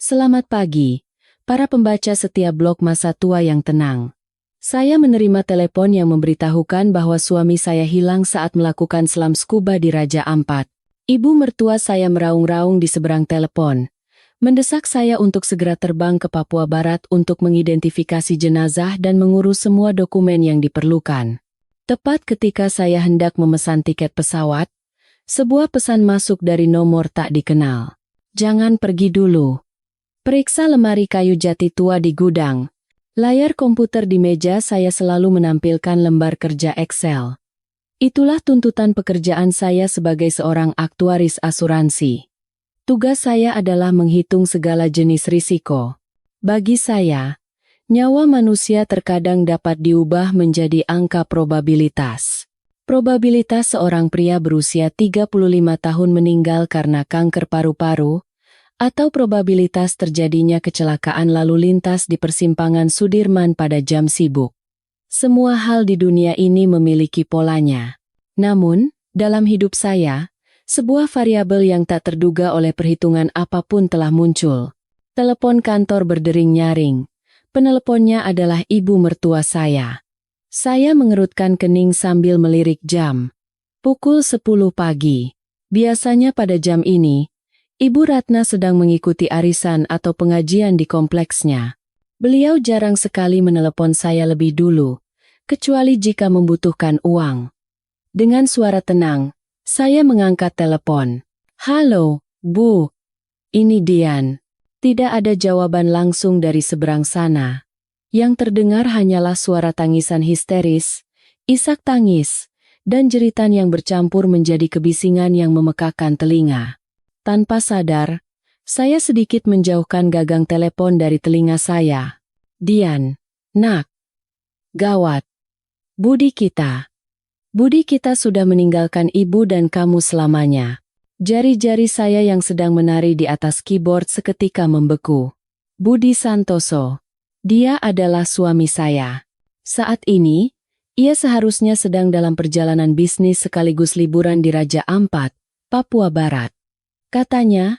Selamat pagi, para pembaca setia blog Masa Tua yang tenang. Saya menerima telepon yang memberitahukan bahwa suami saya hilang saat melakukan selam scuba di Raja Ampat. Ibu mertua saya meraung-raung di seberang telepon, mendesak saya untuk segera terbang ke Papua Barat untuk mengidentifikasi jenazah dan mengurus semua dokumen yang diperlukan. Tepat ketika saya hendak memesan tiket pesawat, sebuah pesan masuk dari nomor tak dikenal. Jangan pergi dulu. Periksa lemari kayu jati tua di gudang. Layar komputer di meja saya selalu menampilkan lembar kerja Excel. Itulah tuntutan pekerjaan saya sebagai seorang aktuaris asuransi. Tugas saya adalah menghitung segala jenis risiko. Bagi saya, nyawa manusia terkadang dapat diubah menjadi angka probabilitas. Probabilitas seorang pria berusia 35 tahun meninggal karena kanker paru-paru, atau probabilitas terjadinya kecelakaan lalu lintas di persimpangan Sudirman pada jam sibuk. Semua hal di dunia ini memiliki polanya. Namun, dalam hidup saya, sebuah variabel yang tak terduga oleh perhitungan apapun telah muncul. Telepon kantor berdering nyaring. Peneleponnya adalah ibu mertua saya. Saya mengerutkan kening sambil melirik jam. Pukul 10 pagi. Biasanya pada jam ini, Ibu Ratna sedang mengikuti arisan atau pengajian di kompleksnya. Beliau jarang sekali menelepon saya lebih dulu, kecuali jika membutuhkan uang. Dengan suara tenang, saya mengangkat telepon. Halo, Bu. Ini Dian. Tidak ada jawaban langsung dari seberang sana. Yang terdengar hanyalah suara tangisan histeris, isak tangis, dan jeritan yang bercampur menjadi kebisingan yang memekakan telinga. Tanpa sadar, saya sedikit menjauhkan gagang telepon dari telinga saya. Dian, nak. Gawat. Budi kita sudah meninggalkan ibu dan kamu selamanya. Jari-jari saya yang sedang menari di atas keyboard seketika membeku. Budi Santoso. Dia adalah suami saya. Saat ini, ia seharusnya sedang dalam perjalanan bisnis sekaligus liburan di Raja Ampat, Papua Barat. Katanya,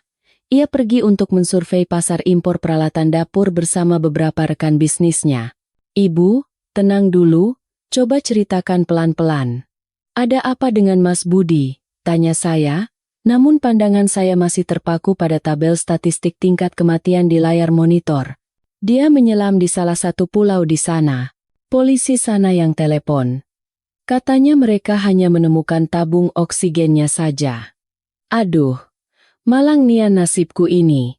ia pergi untuk mensurvei pasar impor peralatan dapur bersama beberapa rekan bisnisnya. Ibu, tenang dulu, coba ceritakan pelan-pelan. Ada apa dengan Mas Budi? Tanya saya, namun pandangan saya masih terpaku pada tabel statistik tingkat kematian di layar monitor. Dia menyelam di salah satu pulau di sana. Polisi sana yang telepon. Katanya mereka hanya menemukan tabung oksigennya saja. Aduh. Malang nian nasibku ini.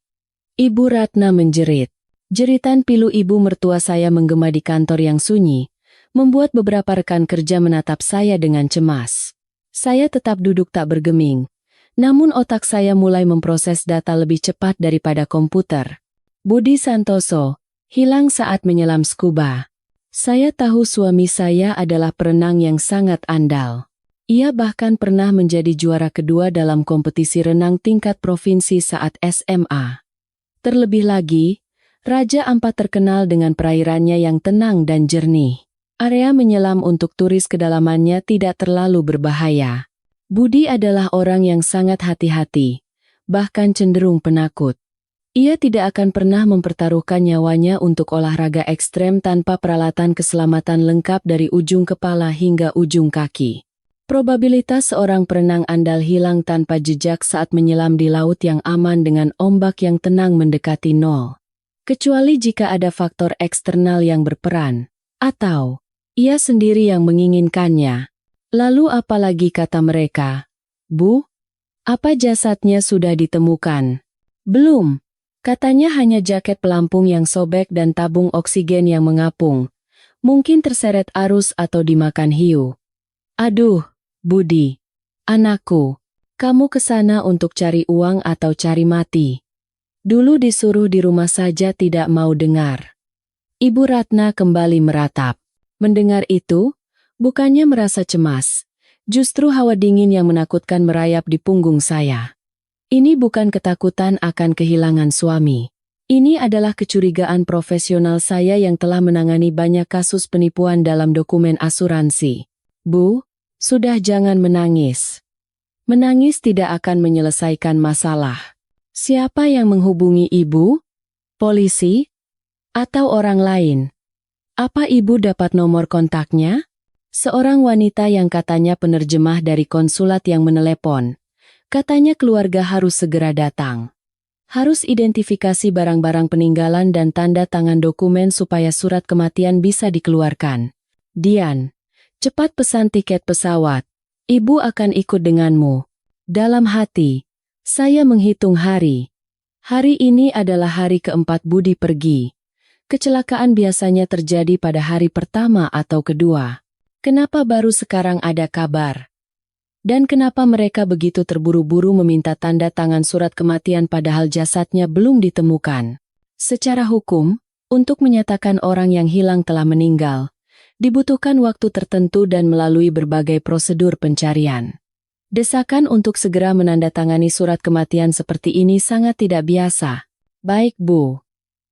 Ibu Ratna menjerit. Jeritan pilu ibu mertua saya menggema di kantor yang sunyi, membuat beberapa rekan kerja menatap saya dengan cemas. Saya tetap duduk tak bergeming, namun otak saya mulai memproses data lebih cepat daripada komputer. Budi Santoso, hilang saat menyelam scuba. Saya tahu suami saya adalah perenang yang sangat andal. Ia bahkan pernah menjadi juara kedua dalam kompetisi renang tingkat provinsi saat SMA. Terlebih lagi, Raja Ampat terkenal dengan perairannya yang tenang dan jernih. Area menyelam untuk turis kedalamannya tidak terlalu berbahaya. Budi adalah orang yang sangat hati-hati, bahkan cenderung penakut. Ia tidak akan pernah mempertaruhkan nyawanya untuk olahraga ekstrem tanpa peralatan keselamatan lengkap dari ujung kepala hingga ujung kaki. Probabilitas seorang perenang andal hilang tanpa jejak saat menyelam di laut yang aman dengan ombak yang tenang mendekati nol. Kecuali jika ada faktor eksternal yang berperan, atau ia sendiri yang menginginkannya. Lalu apalagi kata mereka? Bu, apa jasadnya sudah ditemukan? Belum. Katanya hanya jaket pelampung yang sobek dan tabung oksigen yang mengapung. Mungkin terseret arus atau dimakan hiu. Aduh. Budi, anakku, kamu kesana untuk cari uang atau cari mati? Dulu disuruh di rumah saja tidak mau dengar. Ibu Ratna kembali meratap. Mendengar itu, bukannya merasa cemas, justru hawa dingin yang menakutkan merayap di punggung saya. Ini bukan ketakutan akan kehilangan suami. Ini adalah kecurigaan profesional saya yang telah menangani banyak kasus penipuan dalam dokumen asuransi. Bu, sudah jangan menangis. Menangis tidak akan menyelesaikan masalah. Siapa yang menghubungi ibu? Polisi? Atau orang lain? Apa ibu dapat nomor kontaknya? Seorang wanita yang katanya penerjemah dari konsulat yang menelepon. Katanya keluarga harus segera datang. Harus identifikasi barang-barang peninggalan dan tanda tangan dokumen supaya surat kematian bisa dikeluarkan. Dian, cepat pesan tiket pesawat. Ibu akan ikut denganmu. Dalam hati, saya menghitung hari. Hari ini adalah hari keempat Budi pergi. Kecelakaan biasanya terjadi pada hari pertama atau kedua. Kenapa baru sekarang ada kabar? Dan kenapa mereka begitu terburu-buru meminta tanda tangan surat kematian padahal jasadnya belum ditemukan? Secara hukum, untuk menyatakan orang yang hilang telah meninggal, dibutuhkan waktu tertentu dan melalui berbagai prosedur pencarian. Desakan untuk segera menandatangani surat kematian seperti ini sangat tidak biasa. Baik, Bu.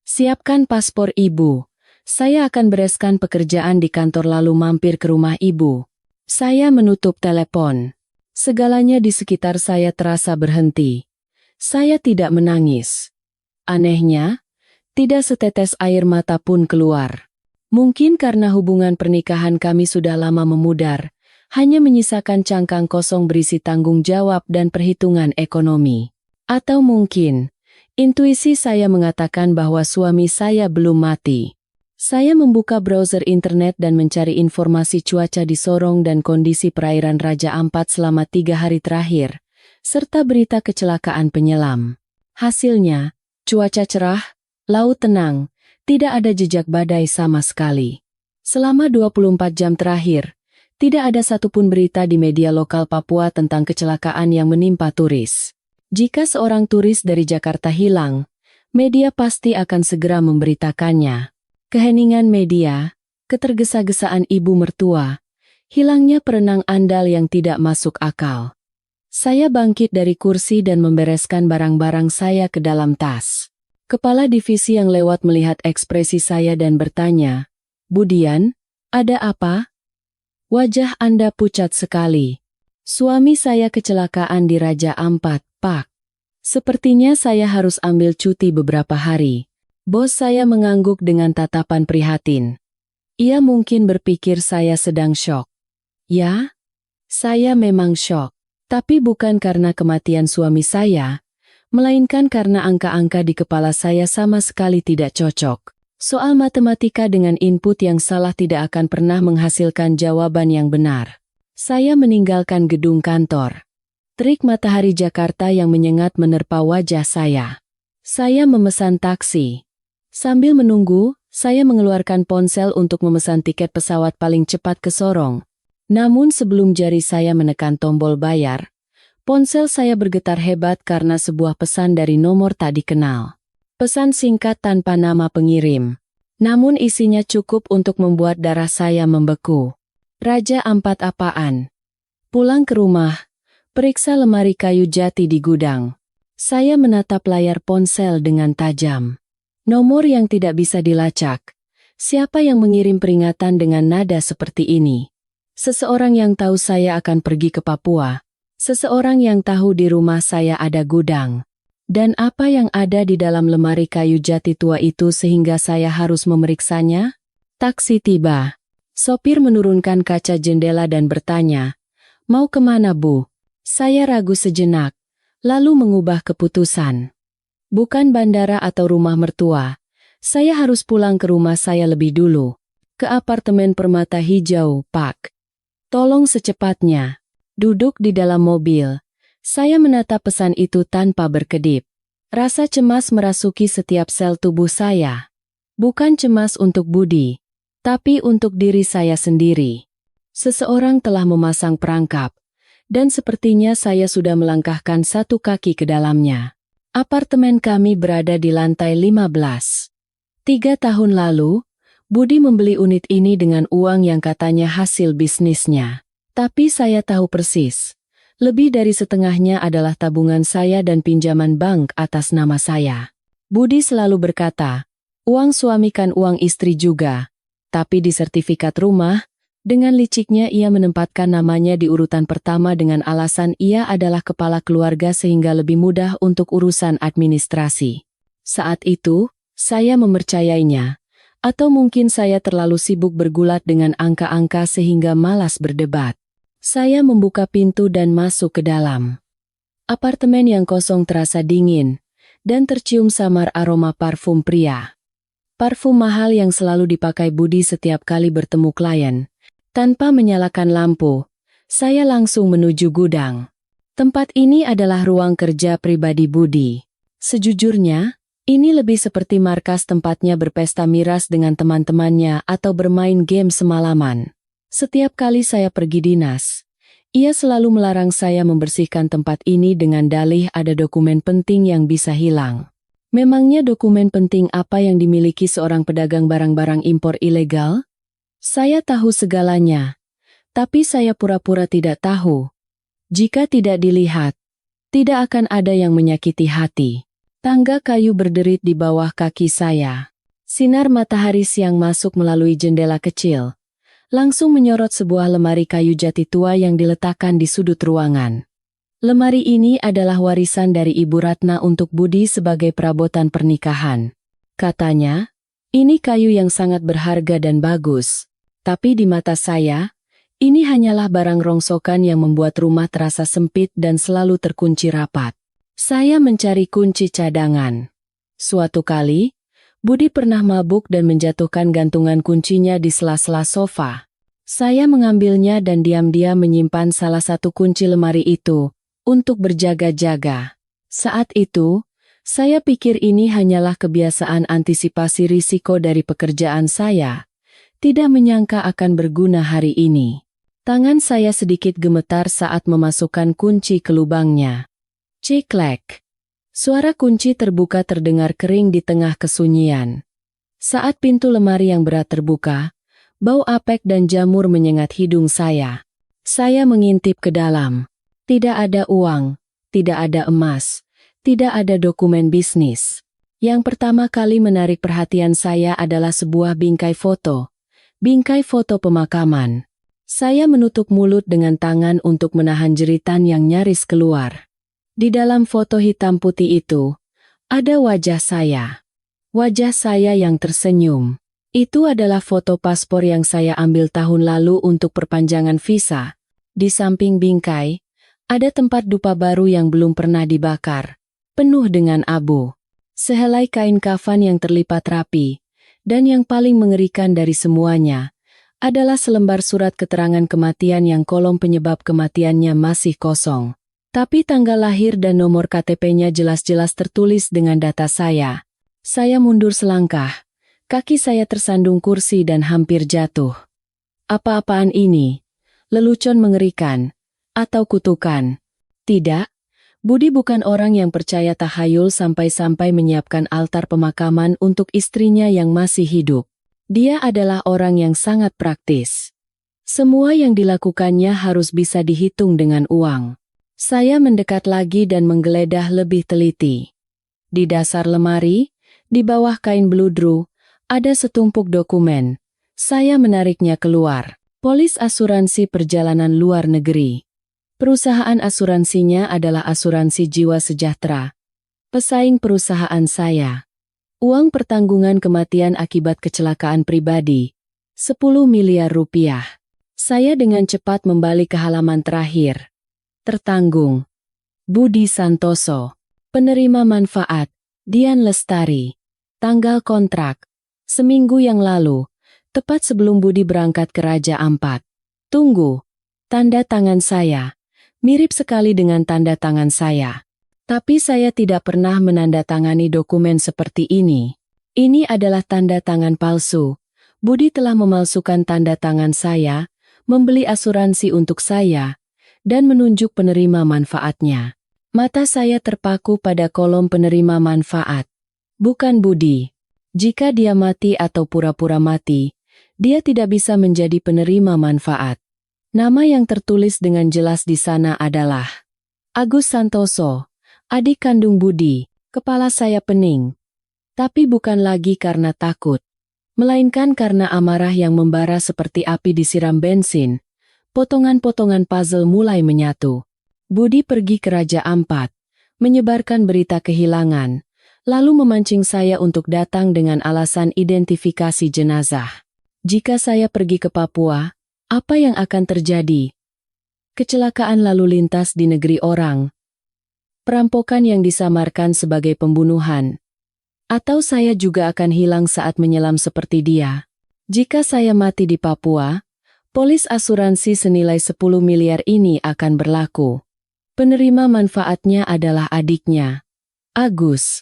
Siapkan paspor Ibu. Saya akan bereskan pekerjaan di kantor lalu mampir ke rumah Ibu. Saya menutup telepon. Segalanya di sekitar saya terasa berhenti. Saya tidak menangis. Anehnya, tidak setetes air mata pun keluar. Mungkin karena hubungan pernikahan kami sudah lama memudar, hanya menyisakan cangkang kosong berisi tanggung jawab dan perhitungan ekonomi. Atau mungkin, intuisi saya mengatakan bahwa suami saya belum mati. Saya membuka browser internet dan mencari informasi cuaca di Sorong dan kondisi perairan Raja Ampat selama 3 hari terakhir, serta berita kecelakaan penyelam. Hasilnya, cuaca cerah, laut tenang, tidak ada jejak badai sama sekali. Selama 24 jam terakhir, tidak ada satupun berita di media lokal Papua tentang kecelakaan yang menimpa turis. Jika seorang turis dari Jakarta hilang, media pasti akan segera memberitakannya. Keheningan media, ketergesa-gesaan ibu mertua, hilangnya perenang andal yang tidak masuk akal. Saya bangkit dari kursi dan membereskan barang-barang saya ke dalam tas. Kepala divisi yang lewat melihat ekspresi saya dan bertanya, "Bu Dian, ada apa?" "Wajah Anda pucat sekali." "Suami saya kecelakaan di Raja Ampat, Pak. Sepertinya saya harus ambil cuti beberapa hari." Bos saya mengangguk dengan tatapan prihatin. Ia mungkin berpikir saya sedang syok. Ya, saya memang syok. Tapi bukan karena kematian suami saya, melainkan karena angka-angka di kepala saya sama sekali tidak cocok. Soal matematika dengan input yang salah tidak akan pernah menghasilkan jawaban yang benar. Saya meninggalkan gedung kantor. Terik matahari Jakarta yang menyengat menerpa wajah saya. Saya memesan taksi. Sambil menunggu, saya mengeluarkan ponsel untuk memesan tiket pesawat paling cepat ke Sorong. Namun sebelum jari saya menekan tombol bayar, ponsel saya bergetar hebat karena sebuah pesan dari nomor tak dikenal. Pesan singkat tanpa nama pengirim. Namun isinya cukup untuk membuat darah saya membeku. "Raja Ampat apaan? Pulang ke rumah, periksa lemari kayu jati di gudang." Saya menatap layar ponsel dengan tajam. Nomor yang tidak bisa dilacak. Siapa yang mengirim peringatan dengan nada seperti ini? Seseorang yang tahu saya akan pergi ke Papua. Seseorang yang tahu di rumah saya ada gudang. Dan apa yang ada di dalam lemari kayu jati tua itu sehingga saya harus memeriksanya? Taksi tiba. Sopir menurunkan kaca jendela dan bertanya, "Mau kemana, Bu?" Saya ragu sejenak, lalu mengubah keputusan. Bukan bandara atau rumah mertua. Saya harus pulang ke rumah saya lebih dulu. Ke apartemen Permata Hijau, Pak. Tolong secepatnya. Duduk di dalam mobil. Saya menatap pesan itu tanpa berkedip. Rasa cemas merasuki setiap sel tubuh saya. Bukan cemas untuk Budi, tapi untuk diri saya sendiri. Seseorang telah memasang perangkap, dan sepertinya saya sudah melangkahkan satu kaki ke dalamnya. Apartemen kami berada di lantai 15. 3 tahun lalu, Budi membeli unit ini dengan uang yang katanya hasil bisnisnya. Tapi saya tahu persis, lebih dari setengahnya adalah tabungan saya dan pinjaman bank atas nama saya. Budi selalu berkata, uang suami kan uang istri juga. Tapi di sertifikat rumah, dengan liciknya ia menempatkan namanya di urutan pertama dengan alasan ia adalah kepala keluarga sehingga lebih mudah untuk urusan administrasi. Saat itu, Saya mempercayainya. Atau mungkin saya terlalu sibuk bergulat dengan angka-angka sehingga malas berdebat. Saya membuka pintu dan masuk ke dalam. Apartemen yang kosong terasa dingin, dan tercium samar aroma parfum pria. Parfum mahal yang selalu dipakai Budi setiap kali bertemu klien. Tanpa menyalakan lampu, saya langsung menuju gudang. Tempat ini adalah ruang kerja pribadi Budi. Sejujurnya, ini lebih seperti markas tempatnya berpesta miras dengan teman-temannya atau bermain game semalaman. Setiap kali saya pergi dinas, ia selalu melarang saya membersihkan tempat ini dengan dalih ada dokumen penting yang bisa hilang. Memangnya dokumen penting apa yang dimiliki seorang pedagang barang-barang impor ilegal? Saya tahu segalanya, tapi saya pura-pura tidak tahu. Jika tidak dilihat, tidak akan ada yang menyakiti hati. Tangga kayu berderit di bawah kaki saya. Sinar matahari siang masuk melalui jendela kecil, langsung menyorot sebuah lemari kayu jati tua yang diletakkan di sudut ruangan. Lemari ini adalah warisan dari Ibu Ratna untuk Budi sebagai perabotan pernikahan. Katanya, ini kayu yang sangat berharga dan bagus. Tapi di mata saya, ini hanyalah barang rongsokan yang membuat rumah terasa sempit dan selalu terkunci rapat. Saya mencari kunci cadangan. Suatu kali, Budi pernah mabuk dan menjatuhkan gantungan kuncinya di sela-sela sofa. Saya mengambilnya dan diam-diam menyimpan salah satu kunci lemari itu untuk berjaga-jaga. Saat itu, saya pikir ini hanyalah kebiasaan antisipasi risiko dari pekerjaan saya. Tidak menyangka akan berguna hari ini. Tangan saya sedikit gemetar saat memasukkan kunci ke lubangnya. Ciklek. Suara kunci terbuka terdengar kering di tengah kesunyian. Saat pintu lemari yang berat terbuka, bau apek dan jamur menyengat hidung saya. Saya mengintip ke dalam. Tidak ada uang, tidak ada emas, tidak ada dokumen bisnis. Yang pertama kali menarik perhatian saya adalah sebuah bingkai foto. Bingkai foto pemakaman. Saya menutup mulut dengan tangan untuk menahan jeritan yang nyaris keluar. Di dalam foto hitam putih itu, ada wajah saya. Wajah saya yang tersenyum. Itu adalah foto paspor yang saya ambil tahun lalu untuk perpanjangan visa. Di samping bingkai, ada tempat dupa baru yang belum pernah dibakar, penuh dengan abu. Sehelai kain kafan yang terlipat rapi, dan yang paling mengerikan dari semuanya, adalah selembar surat keterangan kematian yang kolom penyebab kematiannya masih kosong. Tapi tanggal lahir dan nomor KTP-nya jelas-jelas tertulis dengan data saya. Saya mundur selangkah. Kaki saya tersandung kursi dan hampir jatuh. Apa-apaan ini? Lelucon mengerikan? Atau kutukan? Tidak. Budi bukan orang yang percaya tahayul sampai-sampai menyiapkan altar pemakaman untuk istrinya yang masih hidup. Dia adalah orang yang sangat praktis. Semua yang dilakukannya harus bisa dihitung dengan uang. Saya mendekat lagi dan menggeledah lebih teliti. Di dasar lemari, di bawah kain bludru, ada setumpuk dokumen. Saya menariknya keluar. Polis asuransi perjalanan luar negeri. Perusahaan asuransinya adalah Asuransi Jiwa Sejahtera. Pesaing perusahaan saya. Uang pertanggungan kematian akibat kecelakaan pribadi. 10 miliar rupiah. Saya dengan cepat membalik ke halaman terakhir. Tertanggung. Budi Santoso. Penerima manfaat. Dian Lestari. Tanggal kontrak. Seminggu yang lalu, tepat sebelum Budi berangkat ke Raja Ampat. Tunggu. Tanda tangan saya. Mirip sekali dengan tanda tangan saya. Tapi saya tidak pernah menandatangani dokumen seperti ini. Ini adalah tanda tangan palsu. Budi telah memalsukan tanda tangan saya, membeli asuransi untuk saya, dan menunjuk penerima manfaatnya. Mata saya terpaku pada kolom penerima manfaat. Bukan Budi. Jika dia mati atau pura-pura mati, dia tidak bisa menjadi penerima manfaat. Nama yang tertulis dengan jelas di sana adalah Agus Santoso, adik kandung Budi. Kepala saya pening. Tapi bukan lagi karena takut, melainkan karena amarah yang membara seperti api disiram bensin. Potongan-potongan puzzle mulai menyatu. Budi pergi ke Raja Ampat, menyebarkan berita kehilangan, lalu memancing saya untuk datang dengan alasan identifikasi jenazah. Jika saya pergi ke Papua, apa yang akan terjadi? Kecelakaan lalu lintas di negeri orang, perampokan yang disamarkan sebagai pembunuhan, atau saya juga akan hilang saat menyelam seperti dia. Jika saya mati di Papua, polis asuransi senilai 10 miliar ini akan berlaku. Penerima manfaatnya adalah adiknya, Agus.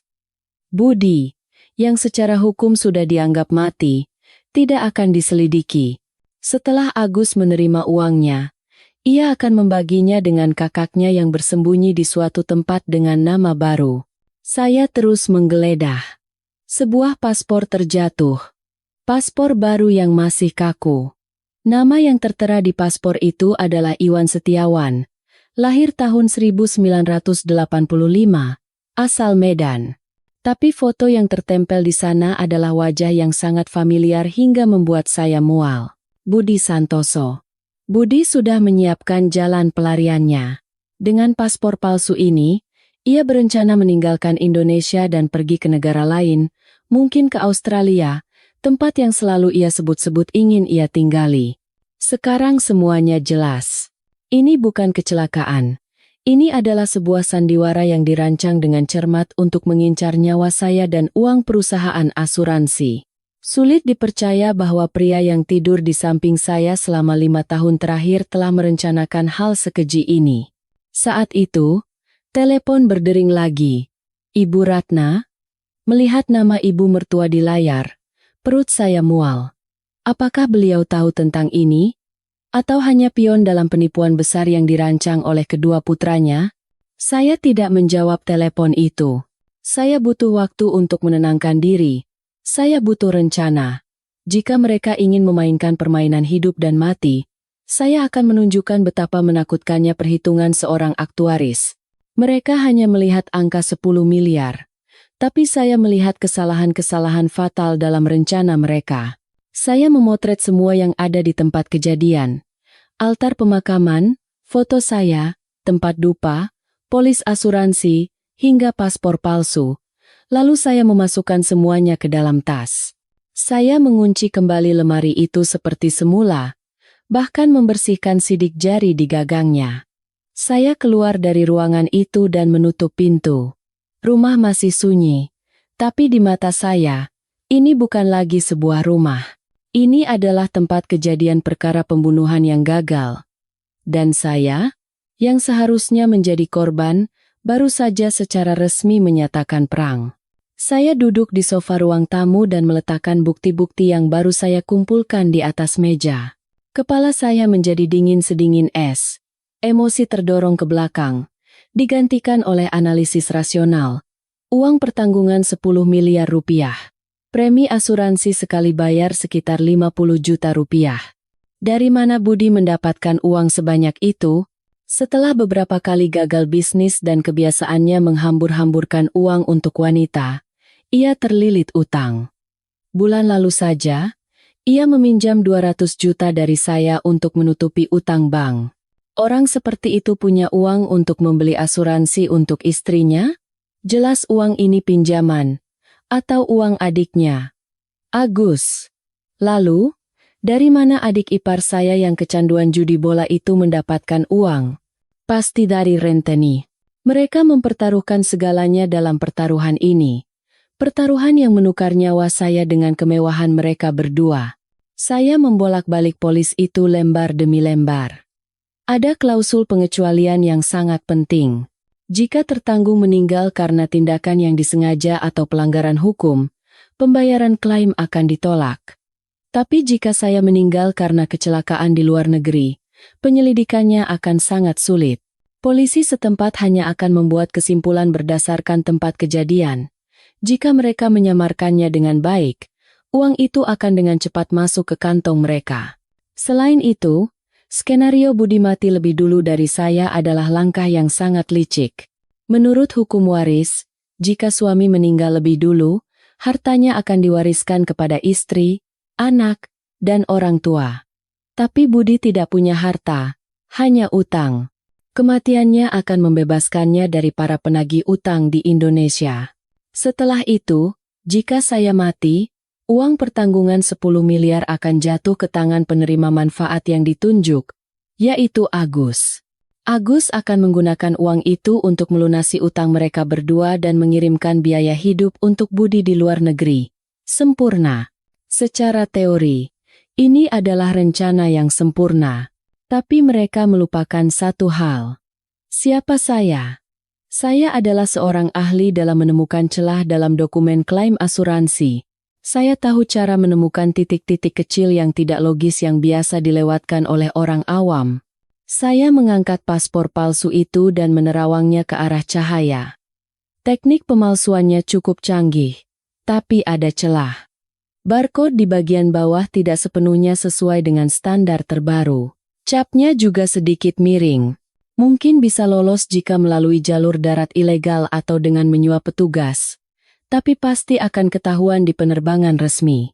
Budi, yang secara hukum sudah dianggap mati, tidak akan diselidiki. Setelah Agus menerima uangnya, ia akan membaginya dengan kakaknya yang bersembunyi di suatu tempat dengan nama baru. Saya terus menggeledah. Sebuah paspor terjatuh. Paspor baru yang masih kaku. Nama yang tertera di paspor itu adalah Iwan Setiawan, lahir tahun 1985, asal Medan. Tapi foto yang tertempel di sana adalah wajah yang sangat familiar hingga membuat saya mual. Budi Santoso. Budi sudah menyiapkan jalan pelariannya. Dengan paspor palsu ini, ia berencana meninggalkan Indonesia dan pergi ke negara lain, mungkin ke Australia, tempat yang selalu ia sebut-sebut ingin ia tinggali. Sekarang semuanya jelas. Ini bukan kecelakaan. Ini adalah sebuah sandiwara yang dirancang dengan cermat untuk mengincar nyawa saya dan uang perusahaan asuransi. Sulit dipercaya bahwa pria yang tidur di samping saya selama 5 tahun terakhir telah merencanakan hal sekeji ini. Saat itu, telepon berdering lagi. Ibu Ratna? Melihat nama ibu mertua di layar, perut saya mual. Apakah beliau tahu tentang ini? Atau hanya pion dalam penipuan besar yang dirancang oleh kedua putranya? Saya tidak menjawab telepon itu. Saya butuh waktu untuk menenangkan diri. Saya butuh rencana. Jika mereka ingin memainkan permainan hidup dan mati, saya akan menunjukkan betapa menakutkannya perhitungan seorang aktuaris. Mereka hanya melihat angka 10 miliar. Tapi saya melihat kesalahan-kesalahan fatal dalam rencana mereka. Saya memotret semua yang ada di tempat kejadian. Altar pemakaman, foto saya, tempat dupa, polis asuransi, hingga paspor palsu. Lalu saya memasukkan semuanya ke dalam tas. Saya mengunci kembali lemari itu seperti semula, bahkan membersihkan sidik jari di gagangnya. Saya keluar dari ruangan itu dan menutup pintu. Rumah masih sunyi, tapi di mata saya, ini bukan lagi sebuah rumah. Ini adalah tempat kejadian perkara pembunuhan yang gagal. Dan saya, yang seharusnya menjadi korban, baru saja secara resmi menyatakan perang. Saya duduk di sofa ruang tamu dan meletakkan bukti-bukti yang baru saya kumpulkan di atas meja. Kepala saya menjadi dingin sedingin es. Emosi terdorong ke belakang, digantikan oleh analisis rasional. Uang pertanggungan 10 miliar rupiah. Premi asuransi sekali bayar sekitar 50 juta rupiah. Dari mana Budi mendapatkan uang sebanyak itu? Setelah beberapa kali gagal bisnis dan kebiasaannya menghambur-hamburkan uang untuk wanita, ia terlilit utang. Bulan lalu saja, ia meminjam 200 juta dari saya untuk menutupi utang bank. Orang seperti itu punya uang untuk membeli asuransi untuk istrinya? Jelas uang ini pinjaman. Atau uang adiknya, Agus. Lalu, dari mana adik ipar saya yang kecanduan judi bola itu mendapatkan uang? Pasti dari Renteni. Mereka mempertaruhkan segalanya dalam pertaruhan ini. Pertaruhan yang menukar nyawa saya dengan kemewahan mereka berdua. Saya membolak-balik polis itu lembar demi lembar. Ada klausul pengecualian yang sangat penting. Jika tertanggung meninggal karena tindakan yang disengaja atau pelanggaran hukum, pembayaran klaim akan ditolak. Tapi jika saya meninggal karena kecelakaan di luar negeri, penyelidikannya akan sangat sulit. Polisi setempat hanya akan membuat kesimpulan berdasarkan tempat kejadian. Jika mereka menyamarkannya dengan baik, uang itu akan dengan cepat masuk ke kantong mereka. Selain itu, skenario Budi mati lebih dulu dari saya adalah langkah yang sangat licik. Menurut hukum waris, jika suami meninggal lebih dulu, hartanya akan diwariskan kepada istri, anak, dan orang tua. Tapi Budi tidak punya harta, hanya utang. Kematiannya akan membebaskannya dari para penagih utang di Indonesia. Setelah itu, jika saya mati, uang pertanggungan 10 miliar akan jatuh ke tangan penerima manfaat yang ditunjuk, yaitu Agus. Agus akan menggunakan uang itu untuk melunasi utang mereka berdua dan mengirimkan biaya hidup untuk Budi di luar negeri. Sempurna. Secara teori, ini adalah rencana yang sempurna. Tapi mereka melupakan satu hal. Siapa saya? Saya adalah seorang ahli dalam menemukan celah dalam dokumen klaim asuransi. Saya tahu cara menemukan titik-titik kecil yang tidak logis yang biasa dilewatkan oleh orang awam. Saya mengangkat paspor palsu itu dan menerawangnya ke arah cahaya. Teknik pemalsuannya cukup canggih, tapi ada celah. Barcode di bagian bawah tidak sepenuhnya sesuai dengan standar terbaru. Capnya juga sedikit miring. Mungkin bisa lolos jika melalui jalur darat ilegal atau dengan menyuap petugas. Tapi pasti akan ketahuan di penerbangan resmi.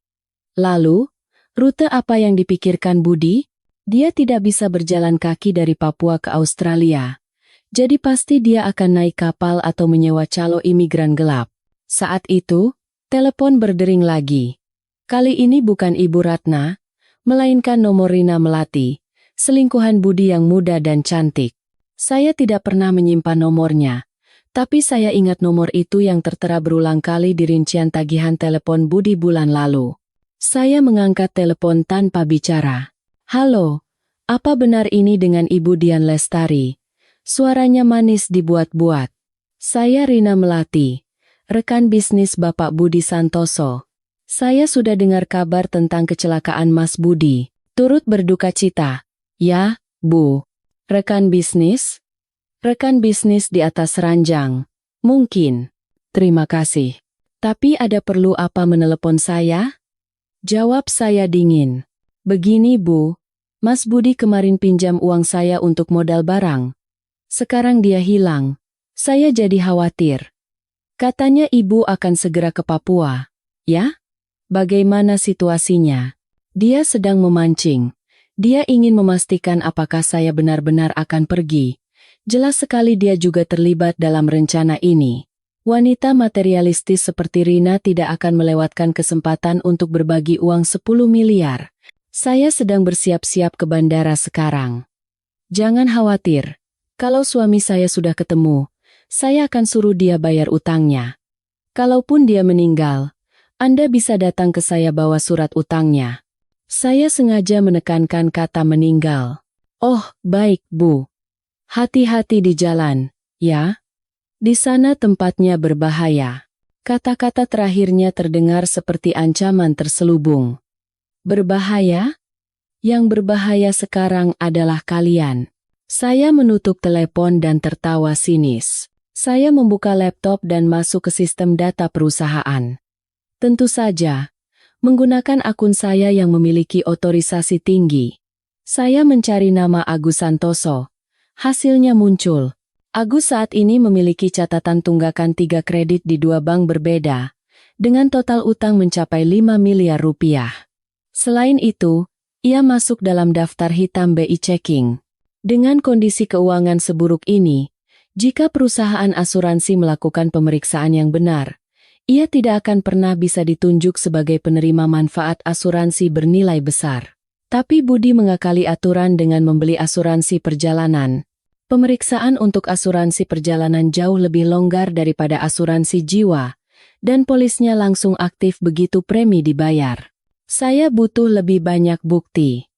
Lalu, rute apa yang dipikirkan Budi? Dia tidak bisa berjalan kaki dari Papua ke Australia. Jadi pasti dia akan naik kapal atau menyewa calo imigran gelap. Saat itu, telepon berdering lagi. Kali ini bukan Ibu Ratna, melainkan nomor Rina Melati, selingkuhan Budi yang muda dan cantik. Saya tidak pernah menyimpan nomornya, tapi saya ingat nomor itu yang tertera berulang kali di rincian tagihan telepon Budi bulan lalu. Saya mengangkat telepon tanpa bicara. Halo, apa benar ini dengan Ibu Dian Lestari? Suaranya manis dibuat-buat. Saya Rina Melati, rekan bisnis Bapak Budi Santoso. Saya sudah dengar kabar tentang kecelakaan Mas Budi. Turut berduka cita. Ya, Bu. Rekan bisnis? Rekan bisnis di atas ranjang. Mungkin. Terima kasih. Tapi ada perlu apa menelepon saya? Jawab saya dingin. Begini Bu, Mas Budi kemarin pinjam uang saya untuk modal barang. Sekarang dia hilang. Saya jadi khawatir. Katanya Ibu akan segera ke Papua. Ya? Bagaimana situasinya? Dia sedang memancing. Dia ingin memastikan apakah saya benar-benar akan pergi. Jelas sekali dia juga terlibat dalam rencana ini. Wanita materialistis seperti Rina tidak akan melewatkan kesempatan untuk berbagi uang 10 miliar. Saya sedang bersiap-siap ke bandara sekarang. Jangan khawatir. Kalau suami saya sudah ketemu, saya akan suruh dia bayar utangnya. Kalaupun dia meninggal, Anda bisa datang ke saya bawa surat utangnya. Saya sengaja menekankan kata meninggal. Oh, baik, Bu. Hati-hati di jalan, ya. Di sana tempatnya berbahaya. Kata-kata terakhirnya terdengar seperti ancaman terselubung. Berbahaya? Yang berbahaya sekarang adalah kalian. Saya menutup telepon dan tertawa sinis. Saya membuka laptop dan masuk ke sistem data perusahaan. Tentu saja, menggunakan akun saya yang memiliki otorisasi tinggi. Saya mencari nama Agus Santoso. Hasilnya muncul. Agus saat ini memiliki catatan tunggakan 3 kredit di 2 bank berbeda, dengan total utang mencapai 5 miliar rupiah. Selain itu, ia masuk dalam daftar hitam BI Checking. Dengan kondisi keuangan seburuk ini, jika perusahaan asuransi melakukan pemeriksaan yang benar, ia tidak akan pernah bisa ditunjuk sebagai penerima manfaat asuransi bernilai besar. Tapi Budi mengakali aturan dengan membeli asuransi perjalanan. Pemeriksaan untuk asuransi perjalanan jauh lebih longgar daripada asuransi jiwa, dan polisnya langsung aktif begitu premi dibayar. Saya butuh lebih banyak bukti.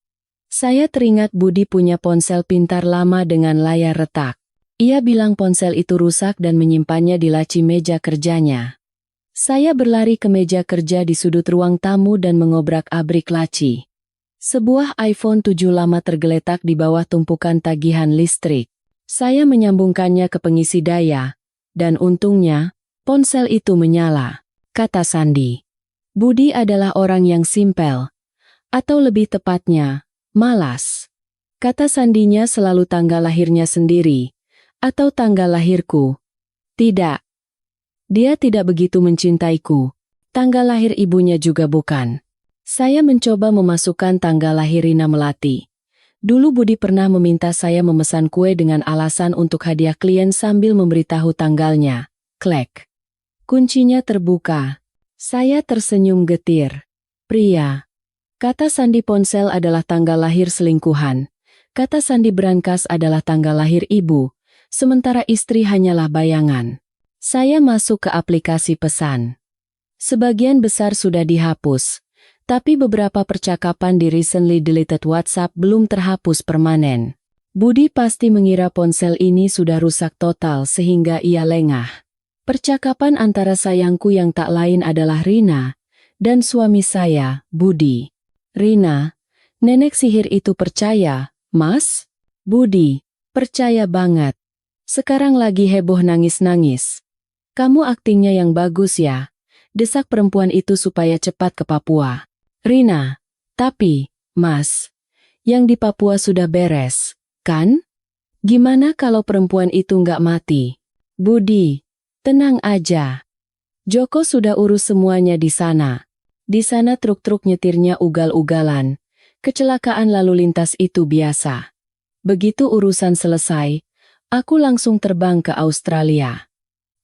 Saya teringat Budi punya ponsel pintar lama dengan layar retak. Ia bilang ponsel itu rusak dan menyimpannya di laci meja kerjanya. Saya berlari ke meja kerja di sudut ruang tamu dan mengobrak-abrik laci. Sebuah iPhone 7 lama tergeletak di bawah tumpukan tagihan listrik. Saya menyambungkannya ke pengisi daya, dan untungnya, ponsel itu menyala, kata Sandi. Budi adalah orang yang simpel, atau lebih tepatnya, malas. Kata Sandinya selalu tanggal lahirnya sendiri, atau tanggal lahirku. Tidak. Dia tidak begitu mencintaiku. Tanggal lahir ibunya juga bukan. Saya mencoba memasukkan tanggal lahir Rina Melati. Dulu Budi pernah meminta saya memesan kue dengan alasan untuk hadiah klien sambil memberitahu tanggalnya. Klek. Kuncinya terbuka. Saya tersenyum getir. Pria. Kata sandi ponsel adalah tanggal lahir selingkuhan. Kata sandi brankas adalah tanggal lahir ibu, sementara istri hanyalah bayangan. Saya masuk ke aplikasi pesan. Sebagian besar sudah dihapus, tapi beberapa percakapan di recently deleted WhatsApp belum terhapus permanen. Budi pasti mengira ponsel ini sudah rusak total sehingga ia lengah. Percakapan antara sayangku yang tak lain adalah Rina dan suami saya, Budi. Rina, nenek sihir itu percaya, Mas? Budi, percaya banget. Sekarang lagi heboh nangis-nangis. Kamu aktingnya yang bagus ya. Desak perempuan itu supaya cepat ke Papua. Rina, tapi, Mas, yang di Papua sudah beres, kan? Gimana kalau perempuan itu nggak mati? Budi, tenang aja. Joko sudah urus semuanya di sana. Di sana truk-truk nyetirnya ugal-ugalan. Kecelakaan lalu lintas itu biasa. Begitu urusan selesai, aku langsung terbang ke Australia.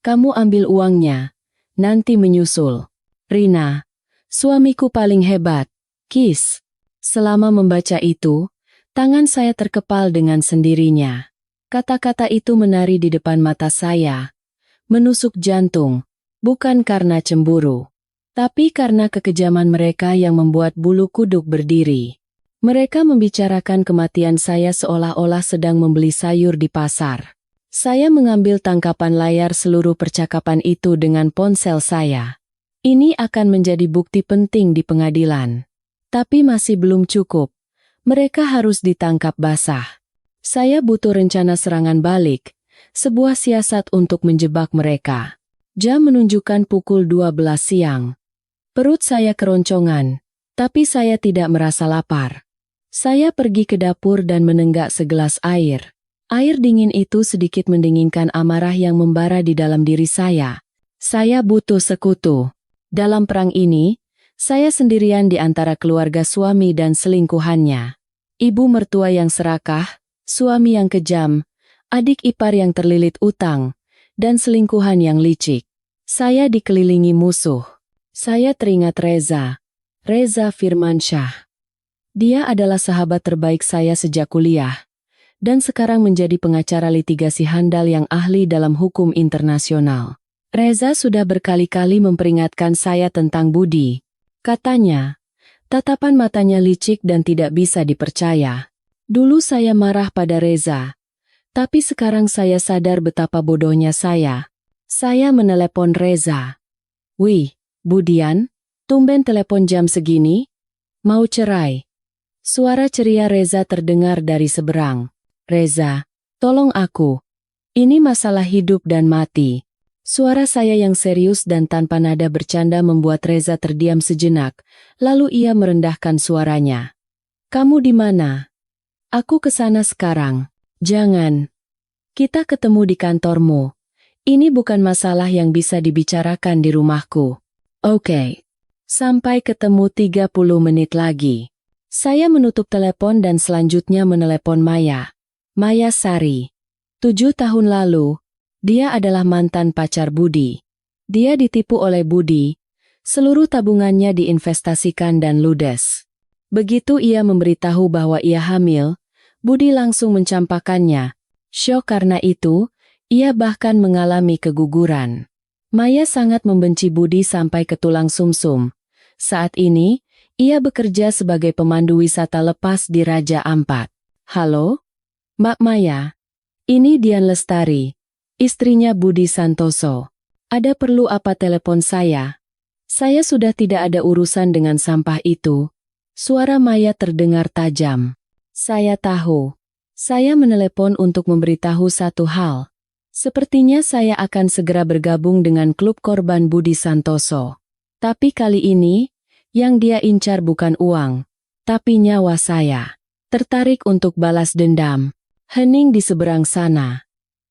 Kamu ambil uangnya, nanti menyusul. Rina, suamiku paling hebat. Kiss. Selama membaca itu, tangan saya terkepal dengan sendirinya. Kata-kata itu menari di depan mata saya. Menusuk jantung, bukan karena cemburu, tapi karena kekejaman mereka yang membuat bulu kuduk berdiri. Mereka membicarakan kematian saya seolah-olah sedang membeli sayur di pasar. Saya mengambil tangkapan layar seluruh percakapan itu dengan ponsel saya. Ini akan menjadi bukti penting di pengadilan. Tapi masih belum cukup. Mereka harus ditangkap basah. Saya butuh rencana serangan balik, sebuah siasat untuk menjebak mereka. Jam menunjukkan pukul 12 siang. Perut saya keroncongan, tapi saya tidak merasa lapar. Saya pergi ke dapur dan menenggak segelas air. Air dingin itu sedikit mendinginkan amarah yang membara di dalam diri saya. Saya butuh sekutu. Dalam perang ini, saya sendirian di antara keluarga suami dan selingkuhannya. Ibu mertua yang serakah, suami yang kejam, adik ipar yang terlilit utang, dan selingkuhan yang licik. Saya dikelilingi musuh. Saya teringat Reza Firmansyah. Dia adalah sahabat terbaik saya sejak kuliah, dan sekarang menjadi pengacara litigasi handal yang ahli dalam hukum internasional. Reza sudah berkali-kali memperingatkan saya tentang Budi. Katanya, tatapan matanya licik dan tidak bisa dipercaya. Dulu saya marah pada Reza, tapi sekarang saya sadar betapa bodohnya saya. Saya menelepon Reza. Wih, Budian, tumben telepon jam segini? Mau cerai? Suara ceria Reza terdengar dari seberang. Reza, tolong aku. Ini masalah hidup dan mati. Suara saya yang serius dan tanpa nada bercanda membuat Reza terdiam sejenak, lalu ia merendahkan suaranya. Kamu di mana? Aku ke sana sekarang. Jangan. Kita ketemu di kantormu. Ini bukan masalah yang bisa dibicarakan di rumahku. Oke. Sampai ketemu 30 menit lagi. Saya menutup telepon dan selanjutnya menelepon Maya. Maya Sari. 7 tahun lalu, dia adalah mantan pacar Budi. Dia ditipu oleh Budi. Seluruh tabungannya diinvestasikan dan ludes. Begitu ia memberitahu bahwa ia hamil, Budi langsung mencampakkannya. Syok karena itu, ia bahkan mengalami keguguran. Maya sangat membenci Budi sampai ke tulang sumsum. Saat ini, ia bekerja sebagai pemandu wisata lepas di Raja Ampat. Halo? Mbak Maya, ini Dian Lestari, istrinya Budi Santoso. Ada perlu apa telepon saya? Saya sudah tidak ada urusan dengan sampah itu. Suara Maya terdengar tajam. Saya tahu. Saya menelepon untuk memberitahu satu hal. Sepertinya saya akan segera bergabung dengan klub korban Budi Santoso. Tapi kali ini, yang dia incar bukan uang, tapi nyawa saya. Tertarik untuk balas dendam. Hening di seberang sana.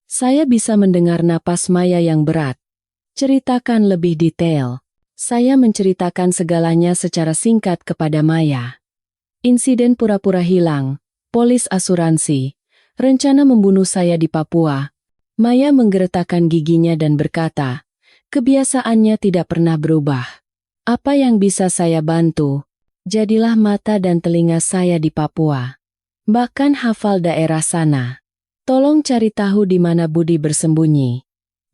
Saya bisa mendengar napas Maya yang berat. Ceritakan lebih detail. Saya menceritakan segalanya secara singkat kepada Maya. Insiden pura-pura hilang, polis asuransi, rencana membunuh saya di Papua. Maya menggeretakkan giginya dan berkata, Kebiasaannya tidak pernah berubah. Apa yang bisa saya bantu? Jadilah mata dan telinga saya di Papua. Bahkan hafal daerah sana. Tolong cari tahu di mana Budi bersembunyi.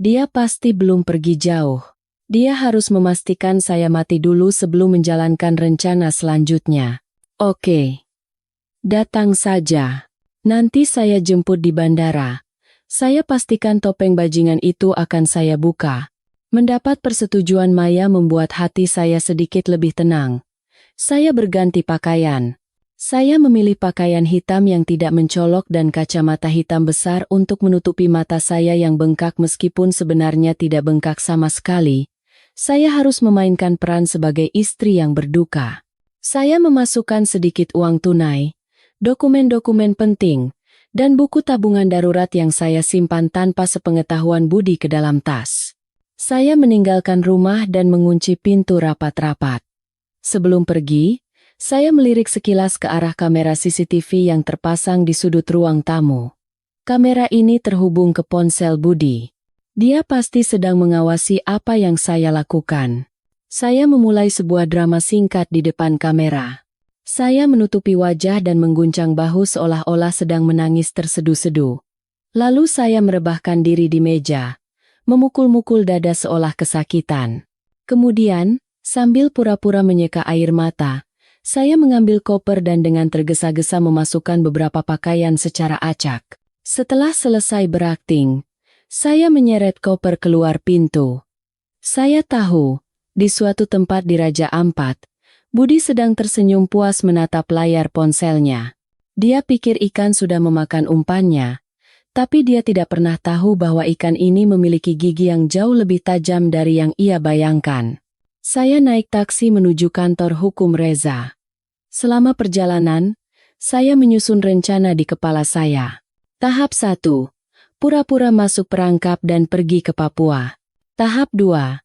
Dia pasti belum pergi jauh. Dia harus memastikan saya mati dulu sebelum menjalankan rencana selanjutnya. Oke. Datang saja. Nanti saya jemput di bandara. Saya pastikan topeng bajingan itu akan saya buka. Mendapat persetujuan Maya membuat hati saya sedikit lebih tenang. Saya berganti pakaian. Saya memilih pakaian hitam yang tidak mencolok dan kacamata hitam besar untuk menutupi mata saya yang bengkak meskipun sebenarnya tidak bengkak sama sekali. Saya harus memainkan peran sebagai istri yang berduka. Saya memasukkan sedikit uang tunai, dokumen-dokumen penting, dan buku tabungan darurat yang saya simpan tanpa sepengetahuan Budi ke dalam tas. Saya meninggalkan rumah dan mengunci pintu rapat-rapat. Sebelum pergi, saya melirik sekilas ke arah kamera CCTV yang terpasang di sudut ruang tamu. Kamera ini terhubung ke ponsel Budi. Dia pasti sedang mengawasi apa yang saya lakukan. Saya memulai sebuah drama singkat di depan kamera. Saya menutupi wajah dan mengguncang bahu seolah-olah sedang menangis terseduh-seduh. Lalu saya merebahkan diri di meja, memukul-mukul dada seolah kesakitan. Kemudian, sambil pura-pura menyeka air mata, saya mengambil koper dan dengan tergesa-gesa memasukkan beberapa pakaian secara acak. Setelah selesai berakting, saya menyeret koper keluar pintu. Saya tahu, di suatu tempat di Raja Ampat, Budi sedang tersenyum puas menatap layar ponselnya. Dia pikir ikan sudah memakan umpannya, tapi dia tidak pernah tahu bahwa ikan ini memiliki gigi yang jauh lebih tajam dari yang ia bayangkan. Saya naik taksi menuju kantor hukum Reza. Selama perjalanan, saya menyusun rencana di kepala saya. Tahap 1. Pura-pura masuk perangkap dan pergi ke Papua. Tahap 2.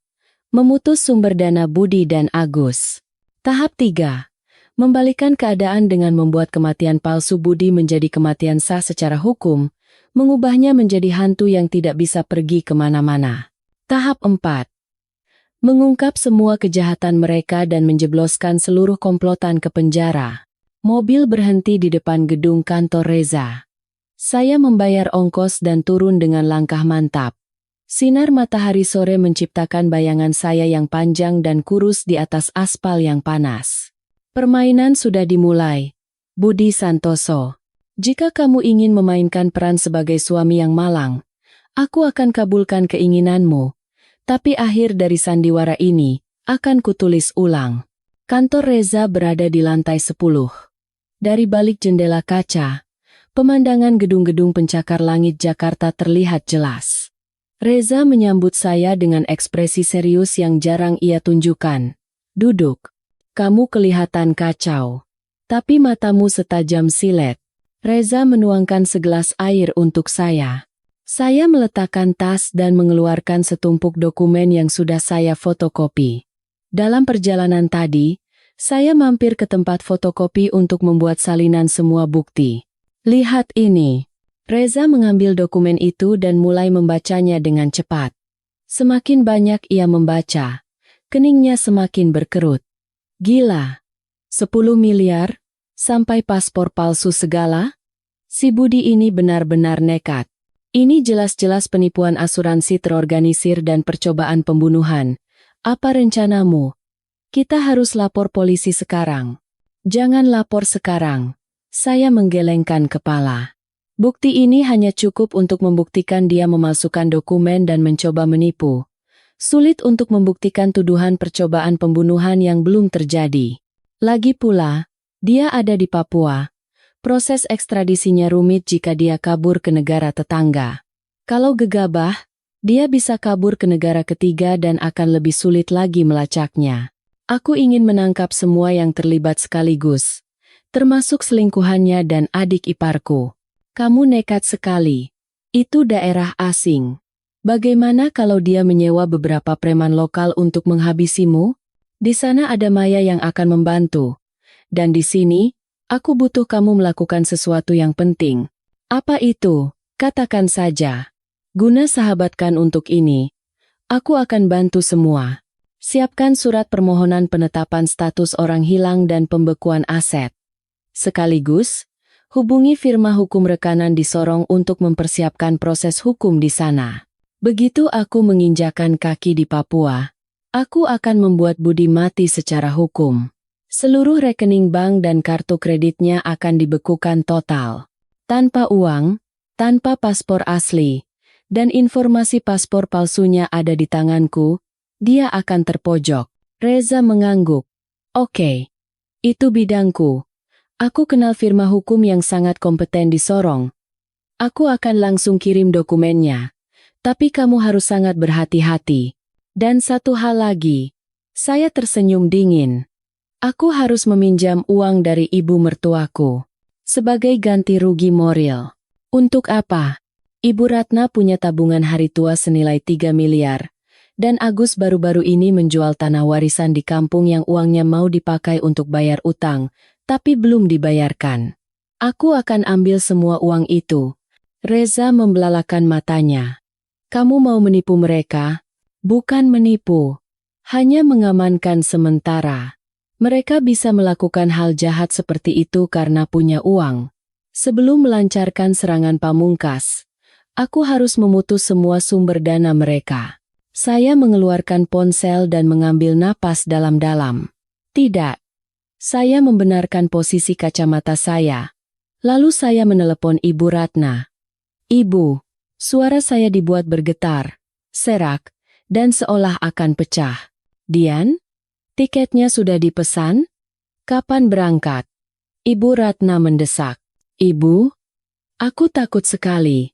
Memutus sumber dana Budi dan Agus. Tahap 3. Membalikan keadaan dengan membuat kematian palsu Budi menjadi kematian sah secara hukum, mengubahnya menjadi hantu yang tidak bisa pergi kemana-mana. Tahap 4. Mengungkap semua kejahatan mereka dan menjebloskan seluruh komplotan ke penjara. Mobil berhenti di depan gedung kantor Reza. Saya membayar ongkos dan turun dengan langkah mantap. Sinar matahari sore menciptakan bayangan saya yang panjang dan kurus di atas aspal yang panas. Permainan sudah dimulai. Budi Santoso. Jika kamu ingin memainkan peran sebagai suami yang malang, aku akan kabulkan keinginanmu. Tapi akhir dari sandiwara ini akan kutulis ulang. Kantor Reza berada di lantai 10. Dari balik jendela kaca, pemandangan gedung-gedung pencakar langit Jakarta terlihat jelas. Reza menyambut saya dengan ekspresi serius yang jarang ia tunjukkan. Duduk. Kamu kelihatan kacau. Tapi matamu setajam silet. Reza menuangkan segelas air untuk saya. Saya meletakkan tas dan mengeluarkan setumpuk dokumen yang sudah saya fotokopi. Dalam perjalanan tadi, saya mampir ke tempat fotokopi untuk membuat salinan semua bukti. Lihat ini. Reza mengambil dokumen itu dan mulai membacanya dengan cepat. Semakin banyak ia membaca, keningnya semakin berkerut. Gila. 10 miliar? Sampai paspor palsu segala? Si Budi ini benar-benar nekat. Ini jelas-jelas penipuan asuransi terorganisir dan percobaan pembunuhan. Apa rencanamu? Kita harus lapor polisi sekarang. Jangan lapor sekarang. Saya menggelengkan kepala. Bukti ini hanya cukup untuk membuktikan dia memalsukan dokumen dan mencoba menipu. Sulit untuk membuktikan tuduhan percobaan pembunuhan yang belum terjadi. Lagi pula, dia ada di Papua. Proses ekstradisinya rumit jika dia kabur ke negara tetangga. Kalau gegabah, dia bisa kabur ke negara ketiga dan akan lebih sulit lagi melacaknya. Aku ingin menangkap semua yang terlibat sekaligus, termasuk selingkuhannya dan adik iparku. Kamu nekat sekali. Itu daerah asing. Bagaimana kalau dia menyewa beberapa preman lokal untuk menghabisimu? Di sana ada Maya yang akan membantu. Dan di sini, aku butuh kamu melakukan sesuatu yang penting. Apa itu? Katakan saja. Guna sahabatkan untuk ini, Aku akan bantu semua. Siapkan surat permohonan penetapan status orang hilang dan pembekuan aset. Sekaligus, hubungi firma hukum rekanan di Sorong untuk mempersiapkan proses hukum di sana. Begitu aku menginjakan kaki di Papua, aku akan membuat Budi mati secara hukum. Seluruh rekening bank dan kartu kreditnya akan dibekukan total. Tanpa uang, tanpa paspor asli, dan informasi paspor palsunya ada di tanganku, dia akan terpojok. Reza mengangguk. Oke, itu bidangku. Aku kenal firma hukum yang sangat kompeten di Sorong. Aku akan langsung kirim dokumennya. Tapi kamu harus sangat berhati-hati. Dan satu hal lagi. Saya tersenyum dingin. Aku harus meminjam uang dari ibu mertuaku. Sebagai ganti rugi moral. Untuk apa? Ibu Ratna punya tabungan hari tua senilai 3 miliar. Dan Agus baru-baru ini menjual tanah warisan di kampung yang uangnya mau dipakai untuk bayar utang, tapi belum dibayarkan. Aku akan ambil semua uang itu. Reza membelalakan matanya. Kamu mau menipu mereka? Bukan menipu. Hanya mengamankan sementara. Mereka bisa melakukan hal jahat seperti itu karena punya uang. Sebelum melancarkan serangan pamungkas, aku harus memutus semua sumber dana mereka. Saya mengeluarkan ponsel dan mengambil napas dalam-dalam. Tidak. Saya membenarkan posisi kacamata saya. Lalu saya menelepon Ibu Ratna. Ibu, suara saya dibuat bergetar, serak, dan seolah akan pecah. Dian, tiketnya sudah dipesan? Kapan berangkat? Ibu Ratna mendesak. Ibu, aku takut sekali.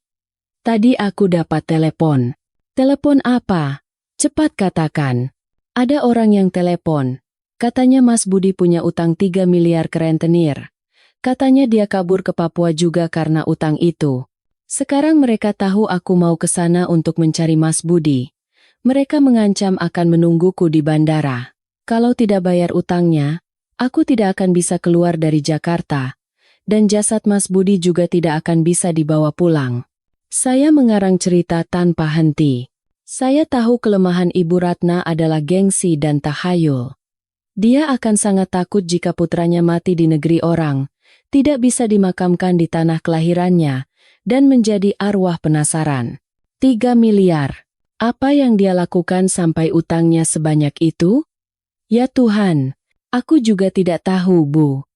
Tadi aku dapat telepon. Telepon apa? Cepat katakan. Ada orang yang telepon. Katanya Mas Budi punya utang 3 miliar ke rentenir. Katanya dia kabur ke Papua juga karena utang itu. Sekarang mereka tahu aku mau ke sana untuk mencari Mas Budi. Mereka mengancam akan menungguku di bandara. Kalau tidak bayar utangnya, aku tidak akan bisa keluar dari Jakarta. Dan jasad Mas Budi juga tidak akan bisa dibawa pulang. Saya mengarang cerita tanpa henti. Saya tahu kelemahan Ibu Ratna adalah gengsi dan tahayul. Dia akan sangat takut jika putranya mati di negeri orang, tidak bisa dimakamkan di tanah kelahirannya, dan menjadi arwah penasaran. 3 miliar. Apa yang dia lakukan sampai utangnya sebanyak itu? Ya Tuhan, aku juga tidak tahu, Bu.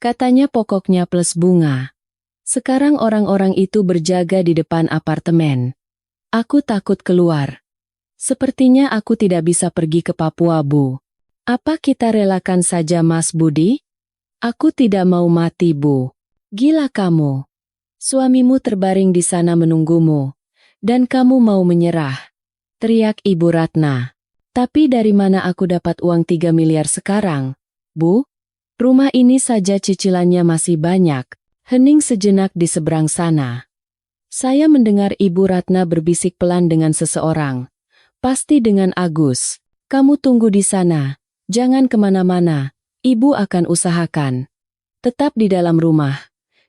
Katanya pokoknya plus bunga. Sekarang orang-orang itu berjaga di depan apartemen. Aku takut keluar. Sepertinya aku tidak bisa pergi ke Papua, Bu. Apa kita relakan saja Mas Budi? Aku tidak mau mati, Bu. Gila kamu. Suamimu terbaring di sana menunggumu. Dan kamu mau menyerah. Teriak Ibu Ratna. Tapi dari mana aku dapat uang 3 miliar sekarang, Bu? Rumah ini saja cicilannya masih banyak. Hening sejenak di seberang sana. Saya mendengar Ibu Ratna berbisik pelan dengan seseorang. Pasti dengan Agus. Kamu tunggu di sana. Jangan kemana-mana. Ibu akan usahakan. Tetap di dalam rumah.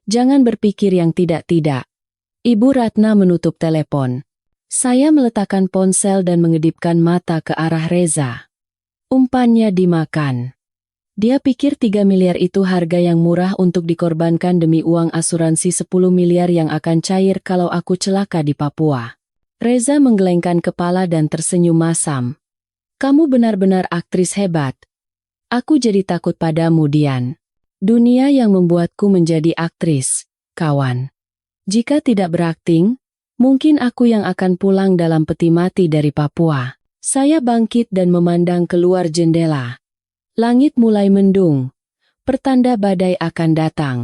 Jangan berpikir yang tidak-tidak. Ibu Ratna menutup telepon. Saya meletakkan ponsel dan mengedipkan mata ke arah Reza. Umpannya dimakan. Dia pikir 3 miliar itu harga yang murah untuk dikorbankan demi uang asuransi 10 miliar yang akan cair kalau aku celaka di Papua. Reza menggelengkan kepala dan tersenyum masam. Kamu benar-benar aktris hebat. Aku jadi takut padamu, Dian. Dunia yang membuatku menjadi aktris, kawan. Jika tidak berakting, mungkin aku yang akan pulang dalam peti mati dari Papua. Saya bangkit dan memandang keluar jendela. Langit mulai mendung. Pertanda badai akan datang.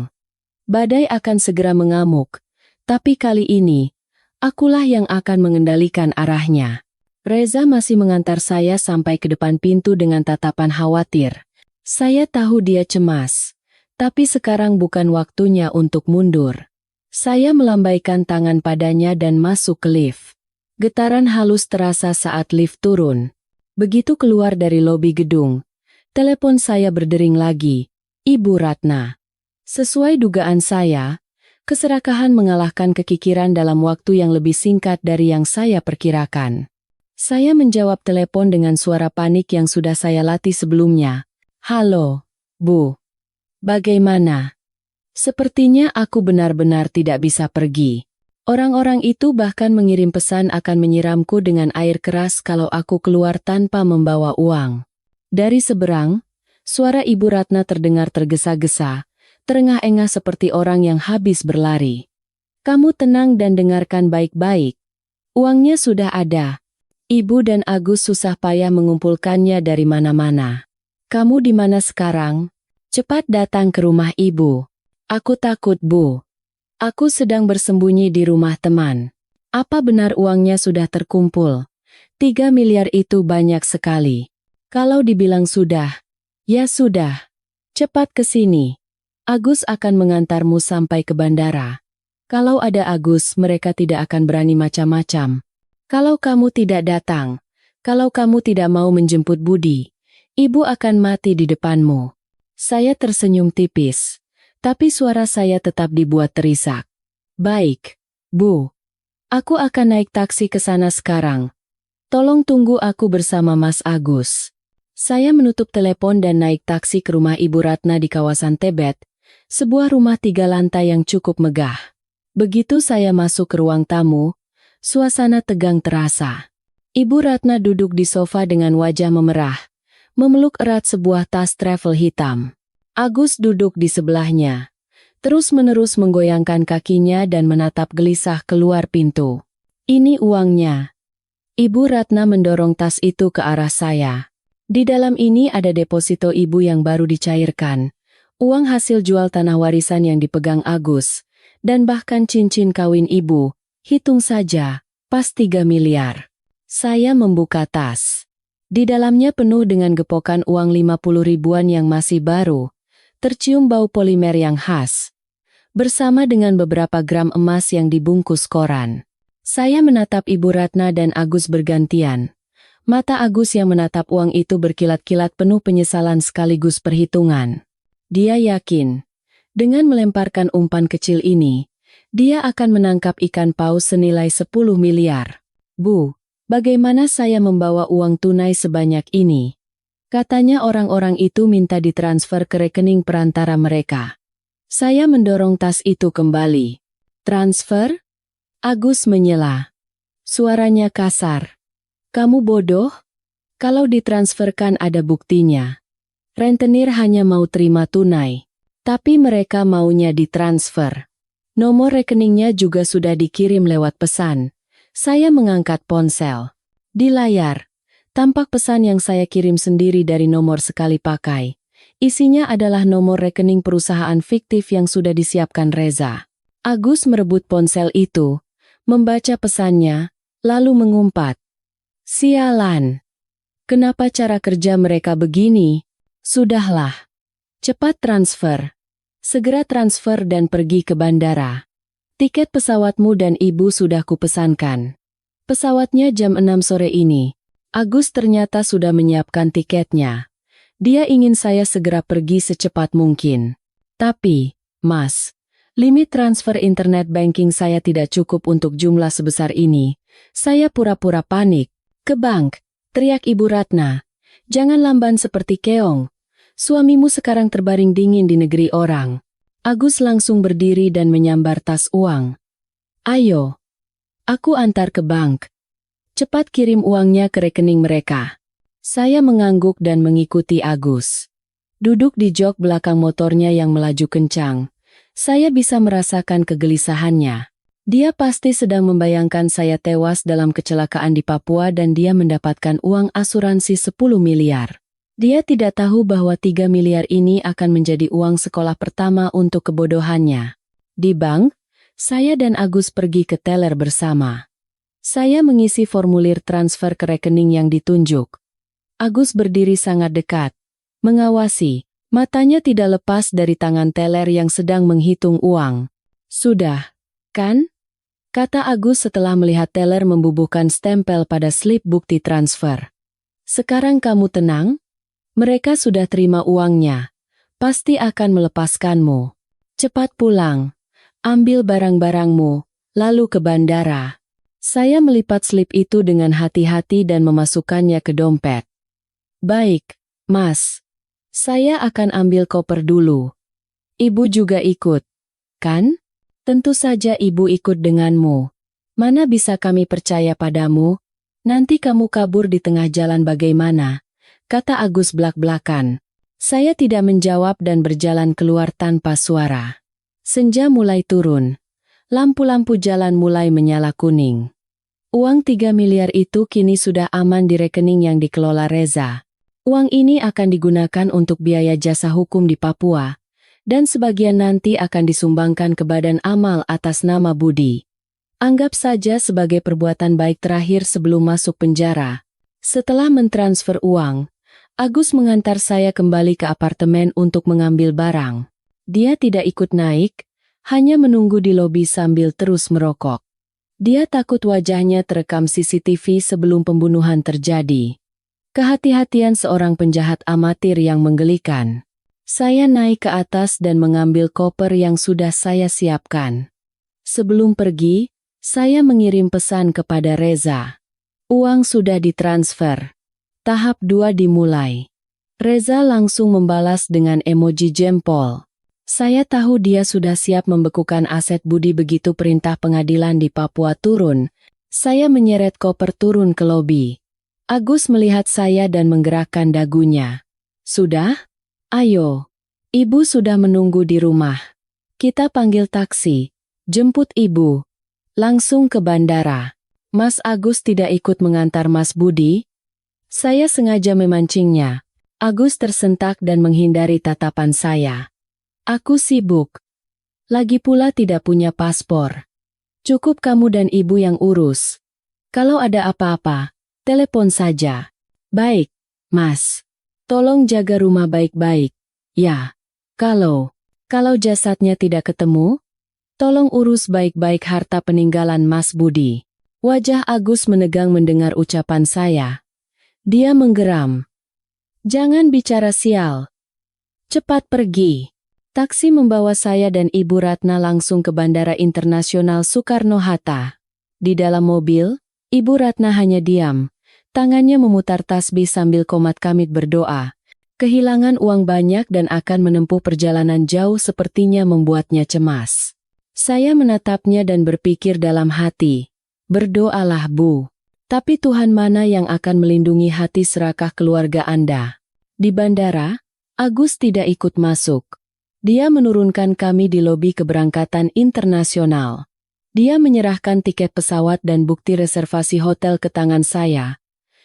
Badai akan segera mengamuk. Tapi kali ini, akulah yang akan mengendalikan arahnya. Reza masih mengantar saya sampai ke depan pintu dengan tatapan khawatir. Saya tahu dia cemas. Tapi sekarang bukan waktunya untuk mundur. Saya melambaikan tangan padanya dan masuk ke lift. Getaran halus terasa saat lift turun. Begitu keluar dari lobi gedung, telepon saya berdering lagi. Ibu Ratna. Sesuai dugaan saya, keserakahan mengalahkan kekikiran dalam waktu yang lebih singkat dari yang saya perkirakan. Saya menjawab telepon dengan suara panik yang sudah saya latih sebelumnya. Halo, Bu. Bagaimana? Sepertinya aku benar-benar tidak bisa pergi. Orang-orang itu bahkan mengirim pesan akan menyiramku dengan air keras kalau aku keluar tanpa membawa uang. Dari seberang, suara Ibu Ratna terdengar tergesa-gesa, terengah-engah seperti orang yang habis berlari. Kamu tenang dan dengarkan baik-baik. Uangnya sudah ada. Ibu dan Agus susah payah mengumpulkannya dari mana-mana. Kamu di mana sekarang? Cepat datang ke rumah Ibu. Aku takut, Bu. Aku sedang bersembunyi di rumah teman. Apa benar uangnya sudah terkumpul? 3 miliar itu banyak sekali. Kalau dibilang sudah, ya sudah. Cepat ke sini. Agus akan mengantarmu sampai ke bandara. Kalau ada Agus, mereka tidak akan berani macam-macam. Kalau kamu tidak datang, kalau kamu tidak mau menjemput Budi, Ibu akan mati di depanmu. Saya tersenyum tipis, tapi suara saya tetap dibuat terisak. Baik, Bu. Aku akan naik taksi ke sana sekarang. Tolong tunggu aku bersama Mas Agus. Saya menutup telepon dan naik taksi ke rumah Ibu Ratna di kawasan Tebet, sebuah rumah 3 lantai yang cukup megah. Begitu saya masuk ke ruang tamu, suasana tegang terasa. Ibu Ratna duduk di sofa dengan wajah memerah, memeluk erat sebuah tas travel hitam. Agus duduk di sebelahnya, terus-menerus menggoyangkan kakinya dan menatap gelisah keluar pintu. Ini uangnya. Ibu Ratna mendorong tas itu ke arah saya. Di dalam ini ada deposito Ibu yang baru dicairkan, uang hasil jual tanah warisan yang dipegang Agus, dan bahkan cincin kawin Ibu. Hitung saja, pas 3 miliar. Saya membuka tas. Di dalamnya penuh dengan gepokan uang 50 ribuan yang masih baru. Tercium bau polimer yang khas. Bersama dengan beberapa gram emas yang dibungkus koran. Saya menatap Ibu Ratna dan Agus bergantian. Mata Agus yang menatap uang itu berkilat-kilat penuh penyesalan sekaligus perhitungan. Dia yakin, dengan melemparkan umpan kecil ini, dia akan menangkap ikan paus senilai 10 miliar. Bu, bagaimana saya membawa uang tunai sebanyak ini? Katanya orang-orang itu minta ditransfer ke rekening perantara mereka. Saya mendorong tas itu kembali. Transfer? Agus menyela. Suaranya kasar. Kamu bodoh? Kalau ditransferkan ada buktinya. Rentenir hanya mau terima tunai. Tapi mereka maunya ditransfer. Nomor rekeningnya juga sudah dikirim lewat pesan. Saya mengangkat ponsel. Di layar, tampak pesan yang saya kirim sendiri dari nomor sekali pakai. Isinya adalah nomor rekening perusahaan fiktif yang sudah disiapkan Reza. Agus merebut ponsel itu, membaca pesannya, lalu mengumpat. Sialan. Kenapa cara kerja mereka begini? Sudahlah. Cepat transfer. Segera transfer dan pergi ke bandara. Tiket pesawatmu dan Ibu sudah kupesankan. Pesawatnya jam 6 sore ini. Agus ternyata sudah menyiapkan tiketnya. Dia ingin saya segera pergi secepat mungkin. Tapi, Mas, limit transfer internet banking saya tidak cukup untuk jumlah sebesar ini. Saya pura-pura panik. Ke bank, teriak Ibu Ratna. Jangan lamban seperti keong. Suamimu sekarang terbaring dingin di negeri orang. Agus langsung berdiri dan menyambar tas uang. Ayo, aku antar ke bank. Cepat kirim uangnya ke rekening mereka. Saya mengangguk dan mengikuti Agus. Duduk di jok belakang motornya yang melaju kencang. Saya bisa merasakan kegelisahannya. Dia pasti sedang membayangkan saya tewas dalam kecelakaan di Papua dan dia mendapatkan uang asuransi 10 miliar. Dia tidak tahu bahwa 3 miliar ini akan menjadi uang sekolah pertama untuk kebodohannya. Di bank, saya dan Agus pergi ke teller bersama. Saya mengisi formulir transfer ke rekening yang ditunjuk. Agus berdiri sangat dekat, mengawasi. Matanya tidak lepas dari tangan teller yang sedang menghitung uang. Sudah, kan? Kata Agus setelah melihat teller membubuhkan stempel pada slip bukti transfer. Sekarang kamu tenang? Mereka sudah terima uangnya. Pasti akan melepaskanmu. Cepat pulang. Ambil barang-barangmu, lalu ke bandara. Saya melipat slip itu dengan hati-hati dan memasukkannya ke dompet. Baik, Mas. Saya akan ambil koper dulu. Ibu juga ikut, kan? Tentu saja ibu ikut denganmu. Mana bisa kami percaya padamu? Nanti kamu kabur di tengah jalan bagaimana? Kata Agus belak-belakan. Saya tidak menjawab dan berjalan keluar tanpa suara. Senja mulai turun. Lampu-lampu jalan mulai menyala kuning. Uang 3 miliar itu kini sudah aman di rekening yang dikelola Reza. Uang ini akan digunakan untuk biaya jasa hukum di Papua, dan sebagian nanti akan disumbangkan ke Badan Amal atas nama Budi. Anggap saja sebagai perbuatan baik terakhir sebelum masuk penjara. Setelah mentransfer uang, Agus mengantar saya kembali ke apartemen untuk mengambil barang. Dia tidak ikut naik, hanya menunggu di lobi sambil terus merokok. Dia takut wajahnya terekam CCTV sebelum pembunuhan terjadi. Kehati-hatian seorang penjahat amatir yang menggelikan. Saya naik ke atas dan mengambil koper yang sudah saya siapkan. Sebelum pergi, saya mengirim pesan kepada Reza. Uang sudah ditransfer. Tahap 2 dimulai. Reza langsung membalas dengan emoji jempol. Saya tahu dia sudah siap membekukan aset Budi begitu perintah pengadilan di Papua turun. Saya menyeret koper turun ke lobi. Agus melihat saya dan menggerakkan dagunya. Sudah? Ayo. Ibu sudah menunggu di rumah. Kita panggil taksi. Jemput ibu. Langsung ke bandara. Mas Agus tidak ikut mengantar Mas Budi? Saya sengaja memancingnya. Agus tersentak dan menghindari tatapan saya. Aku sibuk. Lagi pula tidak punya paspor. Cukup kamu dan ibu yang urus. Kalau ada apa-apa, telepon saja. Baik, Mas. Tolong jaga rumah baik-baik. Ya. Kalau jasadnya tidak ketemu, tolong urus baik-baik harta peninggalan Mas Budi. Wajah Agus menegang mendengar ucapan saya. Dia menggeram. Jangan bicara sial. Cepat pergi. Taksi membawa saya dan Ibu Ratna langsung ke Bandara Internasional Soekarno-Hatta. Di dalam mobil, Ibu Ratna hanya diam. Tangannya memutar tasbih sambil komat kamit berdoa. Kehilangan uang banyak dan akan menempuh perjalanan jauh sepertinya membuatnya cemas. Saya menatapnya dan berpikir dalam hati. Berdoalah Bu. Tapi Tuhan mana yang akan melindungi hati serakah keluarga Anda? Di bandara, Agus tidak ikut masuk. Dia menurunkan kami di lobi keberangkatan internasional. Dia menyerahkan tiket pesawat dan bukti reservasi hotel ke tangan saya.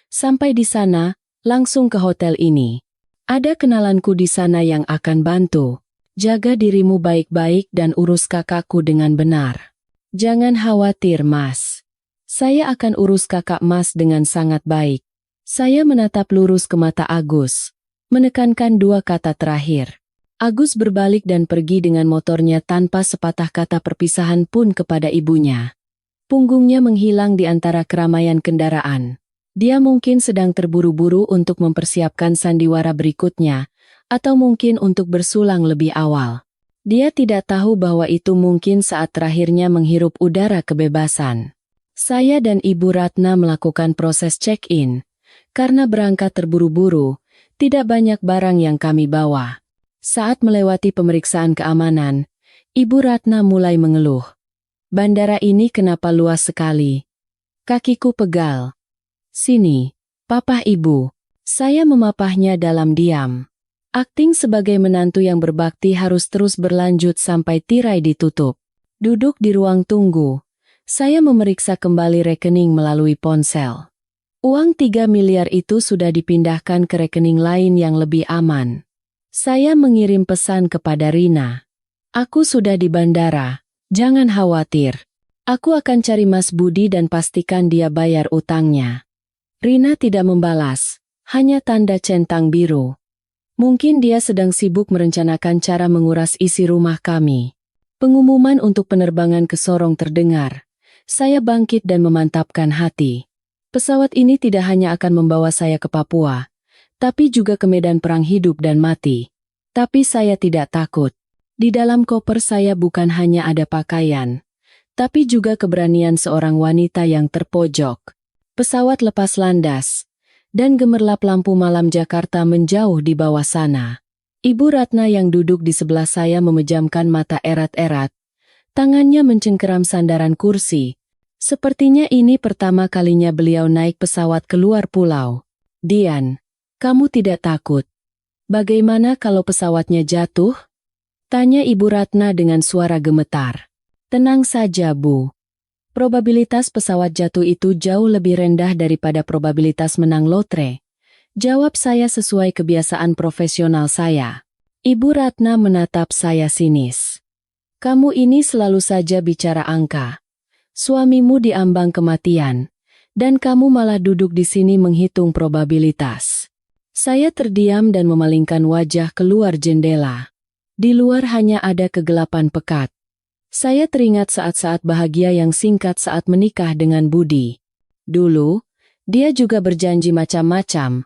Sampai di sana, langsung ke hotel ini. Ada kenalanku di sana yang akan bantu. Jaga dirimu baik-baik dan urus kakakku dengan benar. Jangan khawatir, Mas. Saya akan urus kakak Mas dengan sangat baik. Saya menatap lurus ke mata Agus, menekankan 2 kata terakhir. Agus berbalik dan pergi dengan motornya tanpa sepatah kata perpisahan pun kepada ibunya. Punggungnya menghilang di antara keramaian kendaraan. Dia mungkin sedang terburu-buru untuk mempersiapkan sandiwara berikutnya, atau mungkin untuk bersulang lebih awal. Dia tidak tahu bahwa itu mungkin saat terakhirnya menghirup udara kebebasan. Saya dan Ibu Ratna melakukan proses check-in. Karena berangkat terburu-buru, tidak banyak barang yang kami bawa. Saat melewati pemeriksaan keamanan, Ibu Ratna mulai mengeluh. Bandara ini kenapa luas sekali? Kakiku pegal. Sini, Papa Ibu. Saya memapahnya dalam diam. Akting sebagai menantu yang berbakti harus terus berlanjut sampai tirai ditutup. Duduk di ruang tunggu, saya memeriksa kembali rekening melalui ponsel. Uang 3 miliar itu sudah dipindahkan ke rekening lain yang lebih aman. Saya mengirim pesan kepada Rina. Aku sudah di bandara, jangan khawatir. Aku akan cari Mas Budi dan pastikan dia bayar utangnya. Rina tidak membalas, hanya tanda centang biru. Mungkin dia sedang sibuk merencanakan cara menguras isi rumah kami. Pengumuman untuk penerbangan ke Sorong terdengar. Saya bangkit dan memantapkan hati. Pesawat ini tidak hanya akan membawa saya ke Papua, tapi juga ke medan perang hidup dan mati. Tapi saya tidak takut. Di dalam koper saya bukan hanya ada pakaian, tapi juga keberanian seorang wanita yang terpojok. Pesawat lepas landas, dan gemerlap lampu malam Jakarta menjauh di bawah sana. Ibu Ratna yang duduk di sebelah saya memejamkan mata erat-erat. Tangannya mencengkeram sandaran kursi. Sepertinya ini pertama kalinya beliau naik pesawat keluar pulau. "Dian, kamu tidak takut? Bagaimana kalau pesawatnya jatuh?" tanya Ibu Ratna dengan suara gemetar. "Tenang saja, Bu. Probabilitas pesawat jatuh itu jauh lebih rendah daripada probabilitas menang lotre," jawab saya sesuai kebiasaan profesional saya. Ibu Ratna menatap saya sinis. "Kamu ini selalu saja bicara angka. Suamimu diambang kematian, dan kamu malah duduk di sini menghitung probabilitas." Saya terdiam dan memalingkan wajah keluar jendela. Di luar hanya ada kegelapan pekat. Saya teringat saat-saat bahagia yang singkat saat menikah dengan Budi. Dulu, dia juga berjanji macam-macam,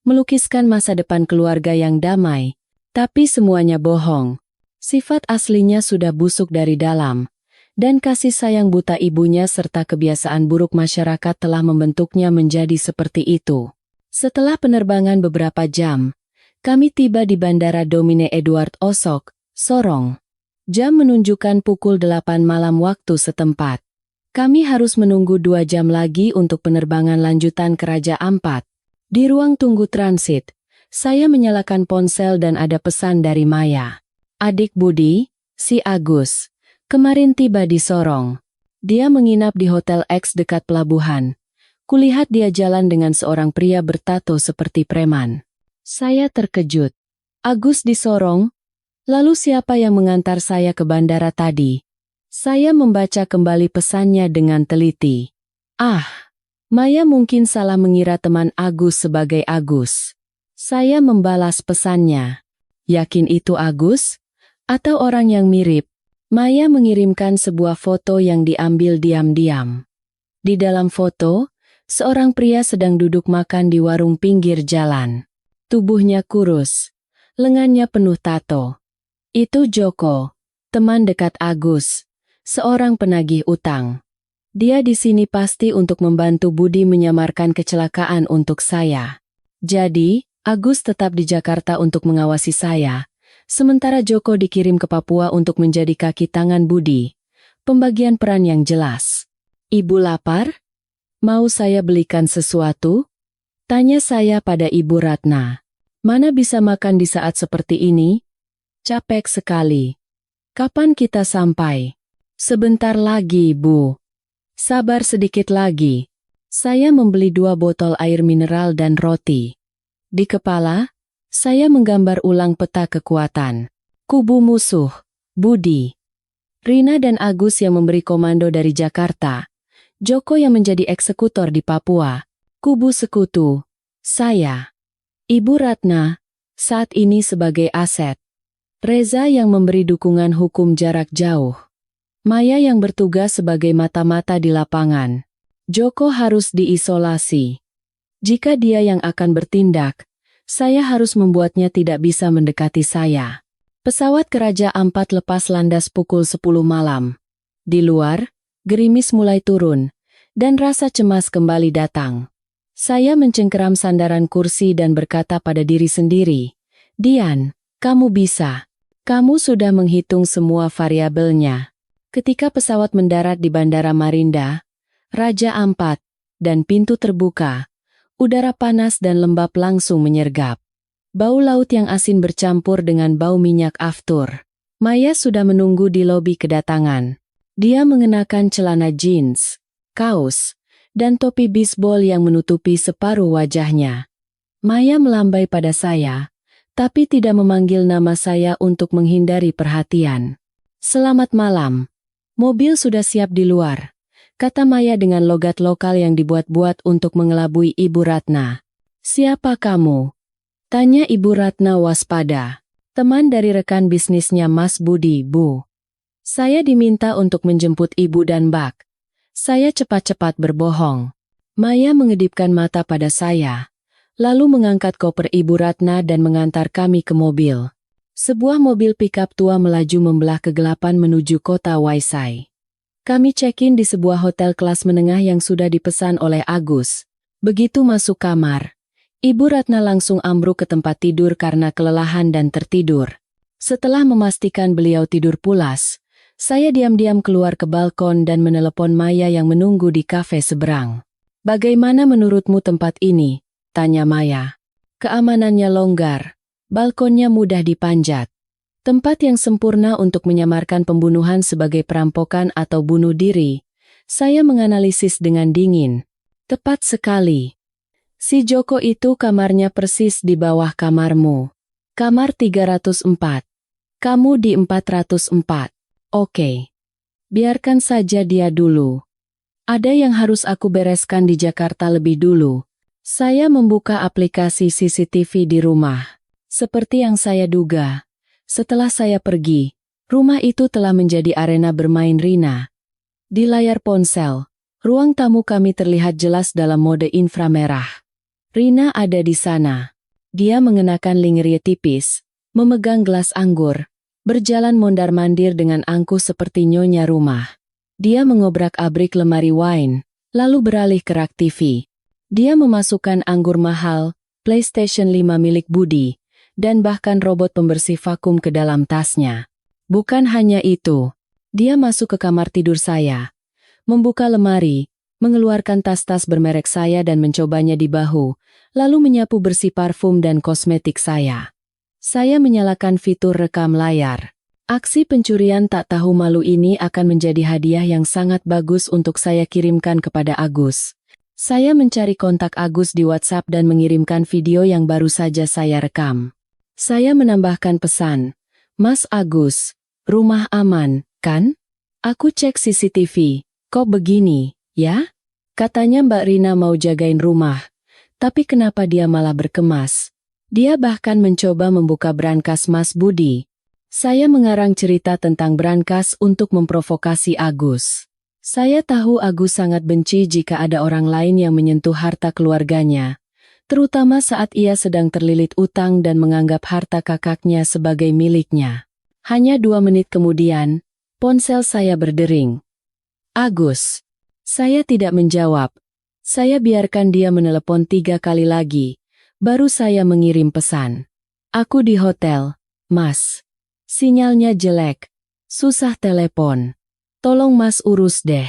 melukiskan masa depan keluarga yang damai, tapi semuanya bohong. Sifat aslinya sudah busuk dari dalam, dan kasih sayang buta ibunya serta kebiasaan buruk masyarakat telah membentuknya menjadi seperti itu. Setelah penerbangan beberapa jam, kami tiba di Bandara Domine Edward Osok, Sorong. Jam menunjukkan pukul 8 malam waktu setempat. Kami harus menunggu 2 jam lagi untuk penerbangan lanjutan ke Raja Ampat. Di ruang tunggu transit, saya menyalakan ponsel dan ada pesan dari Maya. "Adik Budi, si Agus, kemarin tiba di Sorong. Dia menginap di Hotel X dekat pelabuhan. Kulihat dia jalan dengan seorang pria bertato seperti preman." Saya terkejut. "Agus di Sorong? Lalu siapa yang mengantar saya ke bandara tadi?" Saya membaca kembali pesannya dengan teliti. Maya mungkin salah mengira teman Agus sebagai Agus. Saya membalas pesannya. "Yakin itu Agus? Atau orang yang mirip?" Maya mengirimkan sebuah foto yang diambil diam-diam. Di dalam foto, seorang pria sedang duduk makan di warung pinggir jalan. Tubuhnya kurus, lengannya penuh tato. Itu Joko, teman dekat Agus, seorang penagih utang. Dia di sini pasti untuk membantu Budi menyamarkan kecelakaan untuk saya. Jadi, Agus tetap di Jakarta untuk mengawasi saya. Sementara Joko dikirim ke Papua untuk menjadi kaki tangan Budi. Pembagian peran yang jelas. "Ibu lapar? Mau saya belikan sesuatu?" tanya saya pada Ibu Ratna. "Mana bisa makan di saat seperti ini? Capek sekali." "Kapan kita sampai?" "Sebentar lagi, Bu. Sabar sedikit lagi." Saya membeli 2 botol air mineral dan roti. Di kepala, saya menggambar ulang peta kekuatan. Kubu musuh, Budi, Rina dan Agus yang memberi komando dari Jakarta, Joko yang menjadi eksekutor di Papua, kubu sekutu, saya, Ibu Ratna, saat ini sebagai aset, Reza yang memberi dukungan hukum jarak jauh, Maya yang bertugas sebagai mata-mata di lapangan. Joko harus diisolasi. Jika dia yang akan bertindak, saya harus membuatnya tidak bisa mendekati saya. Pesawat ke Raja Ampat lepas landas pukul 10 malam. Di luar, gerimis mulai turun, dan rasa cemas kembali datang. Saya mencengkeram sandaran kursi dan berkata pada diri sendiri, "Dian, kamu bisa. Kamu sudah menghitung semua variabelnya." Ketika pesawat mendarat di Bandara Marinda, Raja Ampat, dan pintu terbuka, udara panas dan lembab langsung menyergap. Bau laut yang asin bercampur dengan bau minyak aftur. Maya sudah menunggu di lobi kedatangan. Dia mengenakan celana jeans, kaos, dan topi bisbol yang menutupi separuh wajahnya. Maya melambai pada saya, tapi tidak memanggil nama saya untuk menghindari perhatian. "Selamat malam. Mobil sudah siap di luar," kata Maya dengan logat lokal yang dibuat-buat untuk mengelabui Ibu Ratna. "Siapa kamu?" tanya Ibu Ratna waspada. "Teman dari rekan bisnisnya Mas Budi, Bu. Saya diminta untuk menjemput Ibu dan Bak." Saya cepat-cepat berbohong. Maya mengedipkan mata pada saya, lalu mengangkat koper Ibu Ratna dan mengantar kami ke mobil. Sebuah mobil pikap tua melaju membelah kegelapan menuju kota Waisai. Kami check-in di sebuah hotel kelas menengah yang sudah dipesan oleh Agus. Begitu masuk kamar, Ibu Ratna langsung ambruk ke tempat tidur karena kelelahan dan tertidur. Setelah memastikan beliau tidur pulas, saya diam-diam keluar ke balkon dan menelepon Maya yang menunggu di kafe seberang. "Bagaimana menurutmu tempat ini?" tanya Maya. "Keamanannya longgar, balkonnya mudah dipanjat. Tempat yang sempurna untuk menyamarkan pembunuhan sebagai perampokan atau bunuh diri." Saya menganalisis dengan dingin. "Tepat sekali. Si Joko itu kamarnya persis di bawah kamarmu. Kamar 304. Kamu di 404. Oke. Biarkan saja dia dulu. Ada yang harus aku bereskan di Jakarta lebih dulu." Saya membuka aplikasi CCTV di rumah. Seperti yang saya duga. Setelah saya pergi, rumah itu telah menjadi arena bermain Rina. Di layar ponsel, ruang tamu kami terlihat jelas dalam mode inframerah. Rina ada di sana. Dia mengenakan lingerie tipis, memegang gelas anggur, berjalan mondar-mandir dengan angkuh seperti nyonya rumah. Dia mengobrak-abrik lemari wine, lalu beralih ke rak TV. Dia memasukkan anggur mahal, PlayStation 5 milik Budi, dan bahkan robot pembersih vakum ke dalam tasnya. Bukan hanya itu, dia masuk ke kamar tidur saya, membuka lemari, mengeluarkan tas-tas bermerek saya dan mencobanya di bahu, lalu menyapu bersih parfum dan kosmetik saya. Saya menyalakan fitur rekam layar. Aksi pencurian tak tahu malu ini akan menjadi hadiah yang sangat bagus untuk saya kirimkan kepada Agus. Saya mencari kontak Agus di WhatsApp dan mengirimkan video yang baru saja saya rekam. Saya menambahkan pesan, "Mas Agus, rumah aman, kan? Aku cek CCTV, kok begini, ya?" Katanya Mbak Rina mau jagain rumah, tapi kenapa dia malah berkemas? Dia bahkan mencoba membuka brankas Mas Budi. Saya mengarang cerita tentang brankas untuk memprovokasi Agus. Saya tahu Agus sangat benci jika ada orang lain yang menyentuh harta keluarganya, terutama saat ia sedang terlilit utang dan menganggap harta kakaknya sebagai miliknya. Hanya 2 menit kemudian, ponsel saya berdering. "Agus." Saya tidak menjawab. Saya biarkan dia menelepon 3 kali lagi, baru saya mengirim pesan. "Aku di hotel, Mas. Sinyalnya jelek. Susah telepon. Tolong Mas urus deh.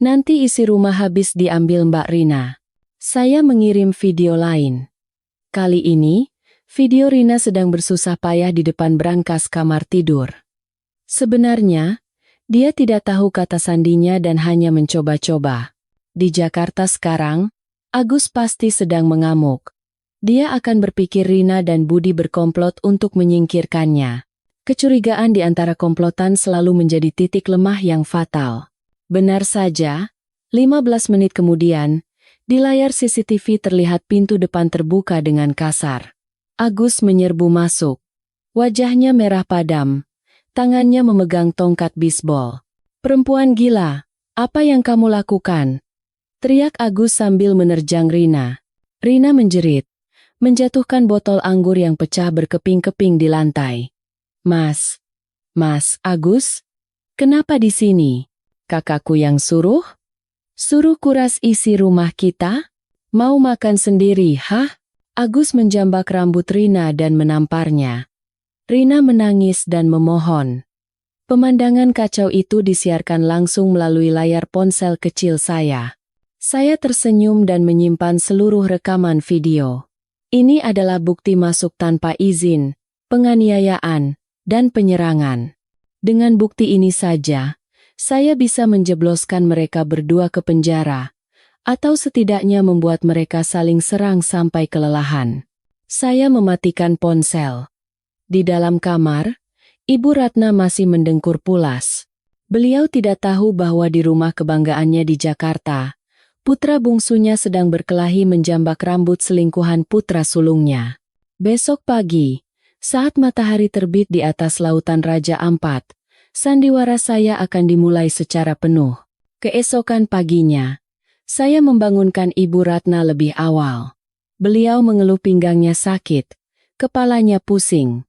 Nanti isi rumah habis diambil Mbak Rina." Saya mengirim video lain. Kali ini, video Rina sedang bersusah payah di depan brankas kamar tidur. Sebenarnya, dia tidak tahu kata sandinya dan hanya mencoba-coba. Di Jakarta sekarang, Agus pasti sedang mengamuk. Dia akan berpikir Rina dan Budi berkomplot untuk menyingkirkannya. Kecurigaan di antara komplotan selalu menjadi titik lemah yang fatal. Benar saja, 15 menit kemudian, di layar CCTV terlihat pintu depan terbuka dengan kasar. Agus menyerbu masuk. Wajahnya merah padam. Tangannya memegang tongkat bisbol. "Perempuan gila, apa yang kamu lakukan?" teriak Agus sambil menerjang Rina. Rina menjerit, menjatuhkan botol anggur yang pecah berkeping-keping di lantai. Mas, Agus? Kenapa di sini? Kakakku yang suruh? Suruh kuras isi rumah kita? Mau makan sendiri, hah?" Agus menjambak rambut Rina dan menamparnya. Rina menangis dan memohon. Pemandangan kacau itu disiarkan langsung melalui layar ponsel kecil saya. Saya tersenyum dan menyimpan seluruh rekaman video. Ini adalah bukti masuk tanpa izin, penganiayaan, dan penyerangan. Dengan bukti ini saja, saya bisa menjebloskan mereka berdua ke penjara, atau setidaknya membuat mereka saling serang sampai kelelahan. Saya mematikan ponsel. Di dalam kamar, Ibu Ratna masih mendengkur pulas. Beliau tidak tahu bahwa di rumah kebanggaannya di Jakarta, putra bungsunya sedang berkelahi menjambak rambut selingkuhan putra sulungnya. Besok pagi, saat matahari terbit di atas lautan Raja Ampat, sandiwara saya akan dimulai secara penuh. Keesokan paginya, saya membangunkan Ibu Ratna lebih awal. Beliau mengeluh pinggangnya sakit, kepalanya pusing.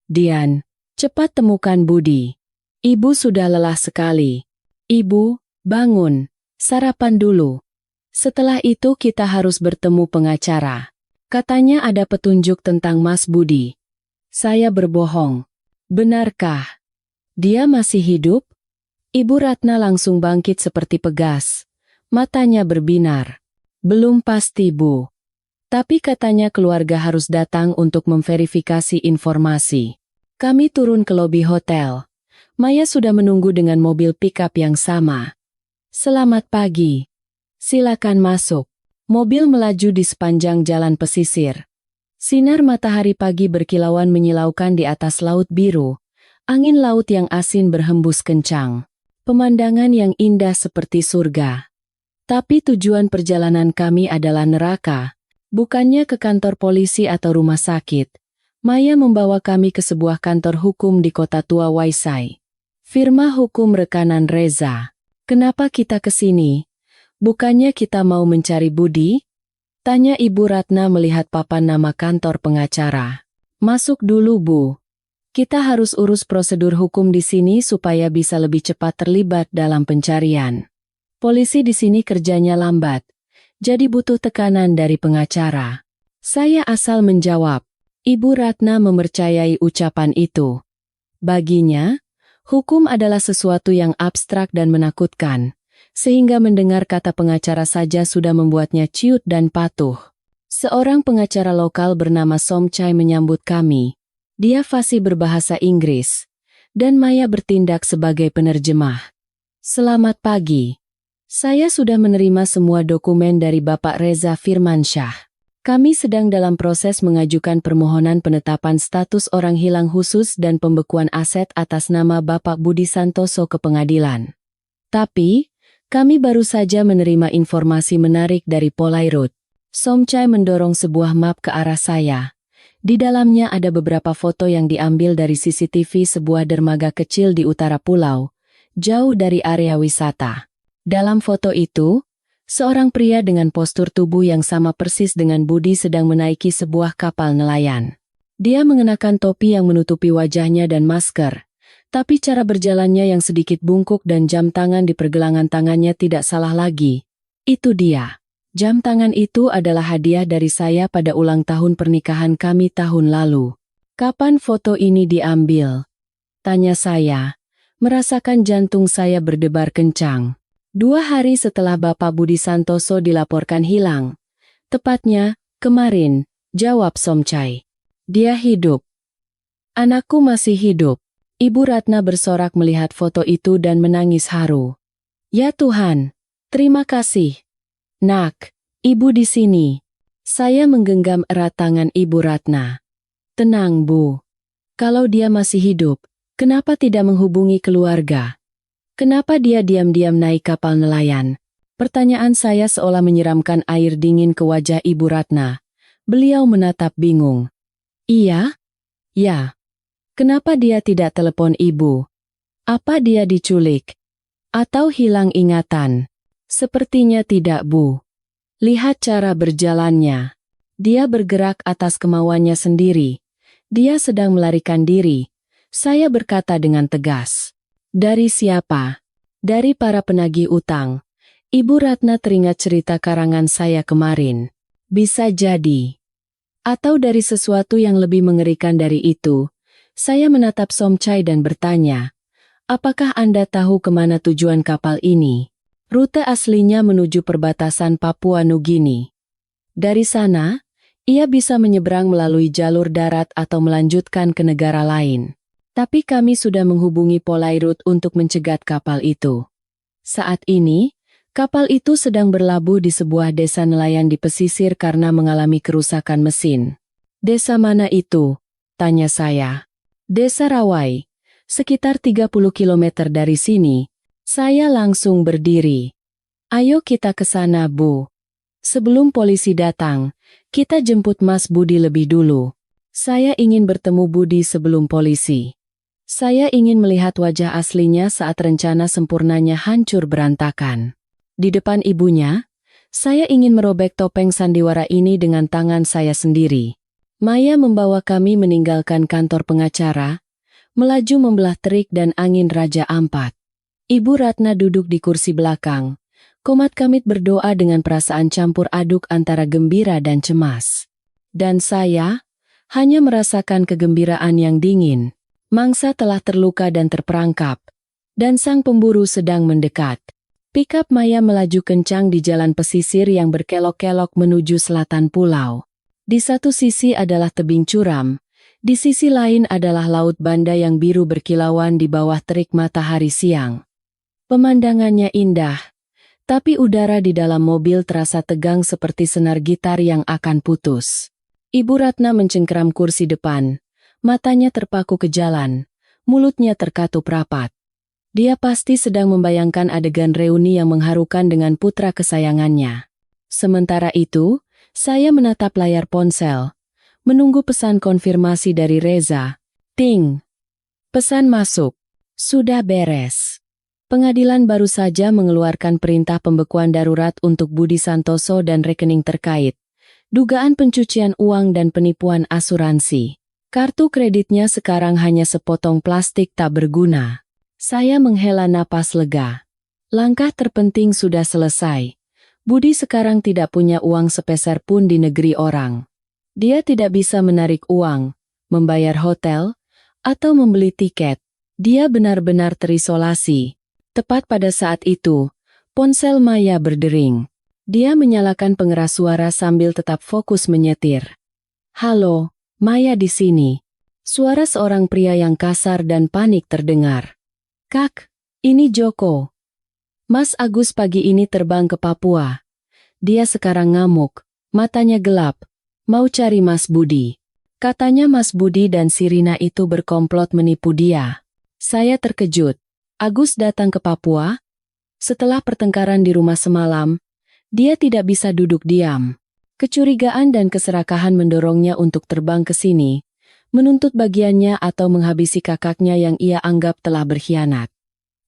"Dian, cepat temukan Budi. Ibu sudah lelah sekali." Ibu, bangun, sarapan dulu. Setelah itu kita harus bertemu pengacara. Katanya ada petunjuk tentang Mas Budi. Saya berbohong. Benarkah? Dia masih hidup? Ibu Ratna langsung bangkit seperti pegas. Matanya berbinar. Belum pasti, Bu. Tapi katanya keluarga harus datang untuk memverifikasi informasi. Kami turun ke lobi hotel. Maya sudah menunggu dengan mobil pickup yang sama. Selamat pagi. Silakan masuk. Mobil melaju di sepanjang jalan pesisir. Sinar matahari pagi berkilauan menyilaukan di atas laut biru. Angin laut yang asin berhembus kencang. Pemandangan yang indah seperti surga. Tapi tujuan perjalanan kami adalah neraka. Bukannya ke kantor polisi atau rumah sakit. Maya membawa kami ke sebuah kantor hukum di kota tua Waisai. Firma hukum rekanan Reza. Kenapa kita ke sini? Bukannya kita mau mencari Budi? Tanya Ibu Ratna melihat papan nama kantor pengacara. Masuk dulu, Bu. Kita harus urus prosedur hukum di sini supaya bisa lebih cepat terlibat dalam pencarian. Polisi di sini kerjanya lambat, jadi butuh tekanan dari pengacara. Saya asal menjawab. Ibu Ratna mempercayai ucapan itu. Baginya, hukum adalah sesuatu yang abstrak dan menakutkan. Sehingga mendengar kata pengacara saja sudah membuatnya ciut dan patuh. Seorang pengacara lokal bernama Somchai menyambut kami. Dia fasih berbahasa Inggris. Dan Maya bertindak sebagai penerjemah. Selamat pagi. Saya sudah menerima semua dokumen dari Bapak Reza Firmansyah. Kami sedang dalam proses mengajukan permohonan penetapan status orang hilang khusus dan pembekuan aset atas nama Bapak Budi Santoso ke pengadilan. Tapi, kami baru saja menerima informasi menarik dari Polairut. Somchai mendorong sebuah map ke arah saya. Di dalamnya ada beberapa foto yang diambil dari CCTV sebuah dermaga kecil di utara pulau, jauh dari area wisata. Dalam foto itu, seorang pria dengan postur tubuh yang sama persis dengan Budi sedang menaiki sebuah kapal nelayan. Dia mengenakan topi yang menutupi wajahnya dan masker. Tapi cara berjalannya yang sedikit bungkuk dan jam tangan di pergelangan tangannya tidak salah lagi. Itu dia. Jam tangan itu adalah hadiah dari saya pada ulang tahun pernikahan kami tahun lalu. Kapan foto ini diambil? Tanya saya. Merasakan jantung saya berdebar kencang. 2 hari setelah Bapak Budi Santoso dilaporkan hilang. Tepatnya, kemarin, jawab Somchai. Dia hidup. Anakku masih hidup. Ibu Ratna bersorak melihat foto itu dan menangis haru. Ya Tuhan, terima kasih. Nak, Ibu di sini. Saya menggenggam erat tangan Ibu Ratna. Tenang, Bu. Kalau dia masih hidup, kenapa tidak menghubungi keluarga? Kenapa dia diam-diam naik kapal nelayan? Pertanyaan saya seolah menyiramkan air dingin ke wajah Ibu Ratna. Beliau menatap bingung. Iya? Ya. Kenapa dia tidak telepon Ibu? Apa dia diculik? Atau hilang ingatan? Sepertinya tidak, Bu. Lihat cara berjalannya. Dia bergerak atas kemauannya sendiri. Dia sedang melarikan diri. Saya berkata dengan tegas. Dari siapa? Dari para penagih utang. Ibu Ratna teringat cerita karangan saya kemarin. Bisa jadi. Atau dari sesuatu yang lebih mengerikan dari itu. Saya menatap Somchai dan bertanya, apakah Anda tahu kemana tujuan kapal ini? Rute aslinya menuju perbatasan Papua Nugini. Dari sana, ia bisa menyeberang melalui jalur darat atau melanjutkan ke negara lain. Tapi kami sudah menghubungi Polairut untuk mencegat kapal itu. Saat ini, kapal itu sedang berlabuh di sebuah desa nelayan di pesisir karena mengalami kerusakan mesin. Desa mana itu? Tanya saya. Desa Rawai, sekitar 30 km dari sini. Saya langsung berdiri. Ayo kita ke sana, Bu. Sebelum polisi datang, kita jemput Mas Budi lebih dulu. Saya ingin bertemu Budi sebelum polisi. Saya ingin melihat wajah aslinya saat rencana sempurnanya hancur berantakan. Di depan ibunya, saya ingin merobek topeng sandiwara ini dengan tangan saya sendiri. Maya membawa kami meninggalkan kantor pengacara, melaju membelah terik dan angin Raja Ampat. Ibu Ratna duduk di kursi belakang. Komat-kamit berdoa dengan perasaan campur aduk antara gembira dan cemas. Dan saya hanya merasakan kegembiraan yang dingin. Mangsa telah terluka dan terperangkap. Dan sang pemburu sedang mendekat. Pikap Maya melaju kencang di jalan pesisir yang berkelok-kelok menuju selatan pulau. Di satu sisi adalah tebing curam. Di sisi lain adalah laut Banda yang biru berkilauan di bawah terik matahari siang. Pemandangannya indah, tapi udara di dalam mobil terasa tegang seperti senar gitar yang akan putus. Ibu Ratna mencengkeram kursi depan, matanya terpaku ke jalan, mulutnya terkatup rapat. Dia pasti sedang membayangkan adegan reuni yang mengharukan dengan putra kesayangannya. Sementara itu, saya menatap layar ponsel, menunggu pesan konfirmasi dari Reza. Ting! Pesan masuk. Sudah beres. Pengadilan baru saja mengeluarkan perintah pembekuan darurat untuk Budi Santoso dan rekening terkait. Dugaan pencucian uang dan penipuan asuransi. Kartu kreditnya sekarang hanya sepotong plastik tak berguna. Saya menghela napas lega. Langkah terpenting sudah selesai. Budi sekarang tidak punya uang sepeser pun di negeri orang. Dia tidak bisa menarik uang, membayar hotel, atau membeli tiket. Dia benar-benar terisolasi. Tepat pada saat itu, ponsel Maya berdering. Dia menyalakan pengeras suara sambil tetap fokus menyetir. Halo, Maya di sini. Suara seorang pria yang kasar dan panik terdengar. Kak, ini Joko. Mas Agus pagi ini terbang ke Papua. Dia sekarang ngamuk, matanya gelap, mau cari Mas Budi. Katanya Mas Budi dan Sirina itu berkomplot menipu dia. Saya terkejut. Agus datang ke Papua? Setelah pertengkaran di rumah semalam, dia tidak bisa duduk diam. Kecurigaan dan keserakahan mendorongnya untuk terbang ke sini, menuntut bagiannya atau menghabisi kakaknya yang ia anggap telah berkhianat.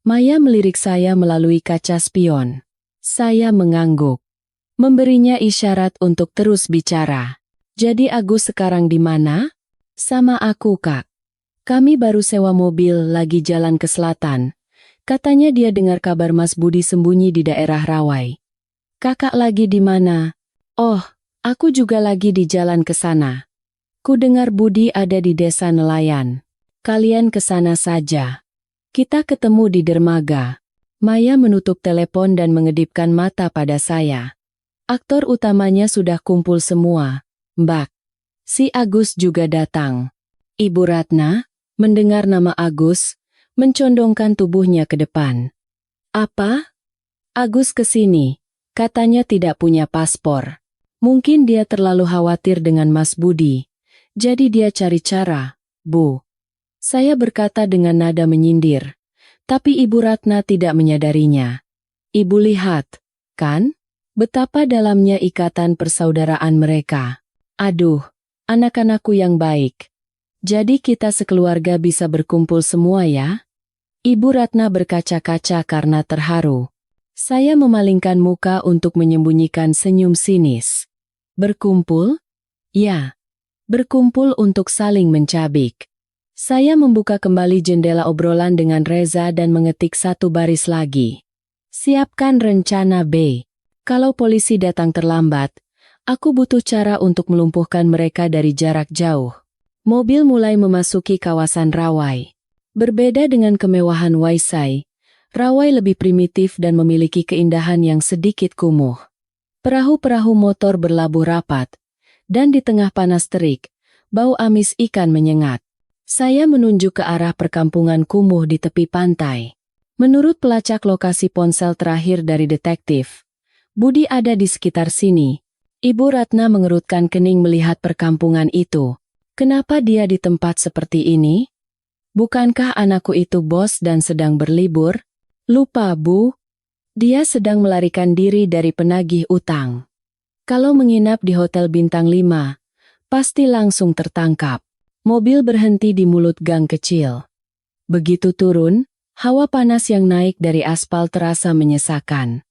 Maya melirik saya melalui kaca spion. Saya mengangguk. Memberinya isyarat untuk terus bicara. Jadi Agus sekarang di mana? Sama aku, Kak. Kami baru sewa mobil lagi jalan ke selatan. Katanya dia dengar kabar Mas Budi sembunyi di daerah Rawai. Kakak lagi di mana? Oh, aku juga lagi di jalan ke sana. Ku dengar Budi ada di desa nelayan. Kalian ke sana saja. Kita ketemu di dermaga. Maya menutup telepon dan mengedipkan mata pada saya. Aktor utamanya sudah kumpul semua. Mbak. Si Agus juga datang. Ibu Ratna, mendengar nama Agus, mencondongkan tubuhnya ke depan. Apa? Agus kesini. Katanya tidak punya paspor. Mungkin dia terlalu khawatir dengan Mas Budi. Jadi dia cari cara, Bu. Saya berkata dengan nada menyindir. Tapi Ibu Ratna tidak menyadarinya. Ibu lihat, kan? Betapa dalamnya ikatan persaudaraan mereka. Aduh, anak-anakku yang baik. Jadi kita sekeluarga bisa berkumpul semua ya? Ibu Ratna berkaca-kaca karena terharu. Saya memalingkan muka untuk menyembunyikan senyum sinis. Berkumpul? Ya. Berkumpul untuk saling mencabik. Saya membuka kembali jendela obrolan dengan Reza dan mengetik satu baris lagi. Siapkan rencana B. Kalau polisi datang terlambat, aku butuh cara untuk melumpuhkan mereka dari jarak jauh. Mobil mulai memasuki kawasan Rawai. Berbeda dengan kemewahan Waisai, Rawai lebih primitif dan memiliki keindahan yang sedikit kumuh. Perahu-perahu motor berlabuh rapat, dan di tengah panas terik, bau amis ikan menyengat. Saya menunjuk ke arah perkampungan kumuh di tepi pantai. Menurut pelacak lokasi ponsel terakhir dari detektif, Budi ada di sekitar sini. Ibu Ratna mengerutkan kening melihat perkampungan itu. Kenapa dia di tempat seperti ini? Bukankah anakku itu bos dan sedang berlibur? Lupa, Bu. Dia sedang melarikan diri dari penagih utang. Kalau menginap di Hotel Bintang 5, pasti langsung tertangkap. Mobil berhenti di mulut gang kecil. Begitu turun, hawa panas yang naik dari aspal terasa menyesakan.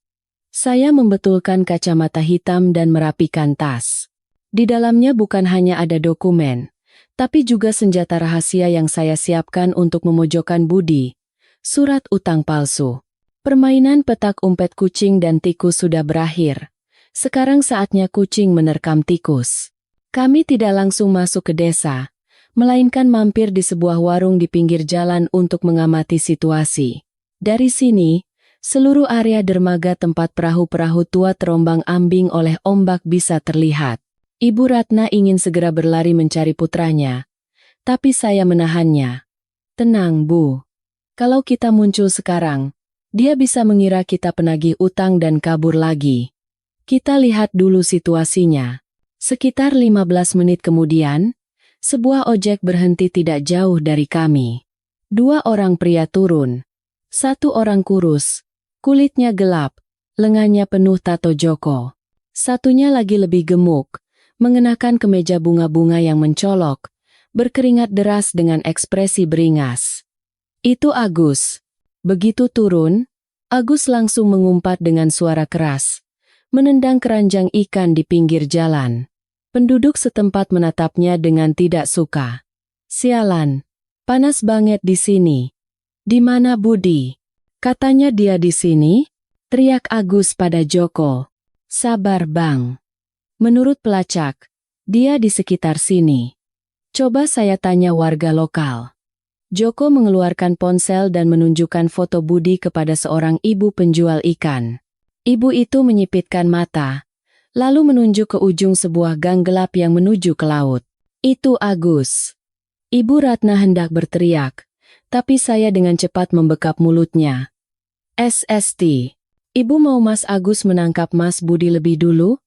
Saya membetulkan kacamata hitam dan merapikan tas. Di dalamnya bukan hanya ada dokumen, tapi juga senjata rahasia yang saya siapkan untuk memojokkan Budi, Surat utang palsu. Permainan petak umpet kucing dan tikus sudah berakhir. Sekarang saatnya kucing menerkam tikus. Kami tidak langsung masuk ke desa, melainkan mampir di sebuah warung di pinggir jalan untuk mengamati situasi. Dari sini, seluruh area dermaga tempat perahu-perahu tua terombang-ambing oleh ombak bisa terlihat. Ibu Ratna ingin segera berlari mencari putranya, tapi saya menahannya. Tenang, Bu. Kalau kita muncul sekarang, dia bisa mengira kita penagih utang dan kabur lagi. Kita lihat dulu situasinya. Sekitar 15 menit kemudian, sebuah ojek berhenti tidak jauh dari kami. 2 orang pria turun. 1 orang kurus, kulitnya gelap, lengannya penuh tato Joko. Satunya lagi lebih gemuk, mengenakan kemeja bunga-bunga yang mencolok, berkeringat deras dengan ekspresi beringas. Itu Agus. Begitu turun, Agus langsung mengumpat dengan suara keras, menendang keranjang ikan di pinggir jalan. Penduduk setempat menatapnya dengan tidak suka. Sialan, panas banget di sini. Di mana Budi? Katanya dia di sini? Teriak Agus pada Joko. Sabar Bang. Menurut pelacak, dia di sekitar sini. Coba saya tanya warga lokal. Joko mengeluarkan ponsel dan menunjukkan foto Budi kepada seorang ibu penjual ikan. Ibu itu menyipitkan mata, lalu menunjuk ke ujung sebuah gang gelap yang menuju ke laut. Itu Agus. Ibu Ratna hendak berteriak, tapi saya dengan cepat membekap mulutnya. SST. Ibu mau Mas Agus menangkap Mas Budi lebih dulu?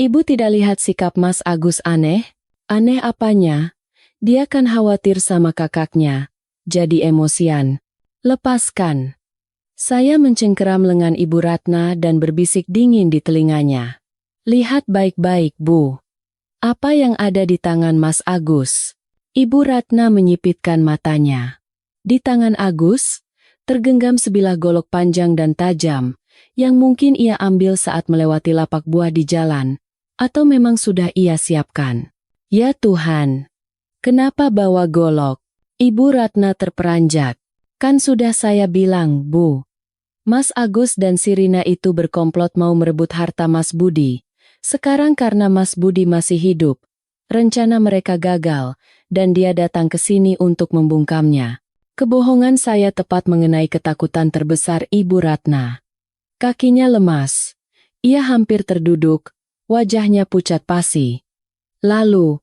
Ibu tidak lihat sikap Mas Agus aneh? Aneh apanya? Dia kan khawatir sama kakaknya, jadi emosian. Lepaskan. Saya mencengkeram lengan Ibu Ratna dan berbisik dingin di telinganya. Lihat baik-baik, Bu. Apa yang ada di tangan Mas Agus? Ibu Ratna menyipitkan matanya. Di tangan Agus, tergenggam sebilah golok panjang dan tajam, yang mungkin ia ambil saat melewati lapak buah di jalan, atau memang sudah ia siapkan. Ya Tuhan! Kenapa bawa golok? Ibu Ratna terperanjat. Kan sudah saya bilang, Bu. Mas Agus dan si Rina itu berkomplot mau merebut harta Mas Budi. Sekarang karena Mas Budi masih hidup, rencana mereka gagal, dan dia datang ke sini untuk membungkamnya. Kebohongan saya tepat mengenai ketakutan terbesar Ibu Ratna. Kakinya lemas. Ia hampir terduduk, wajahnya pucat pasi. Lalu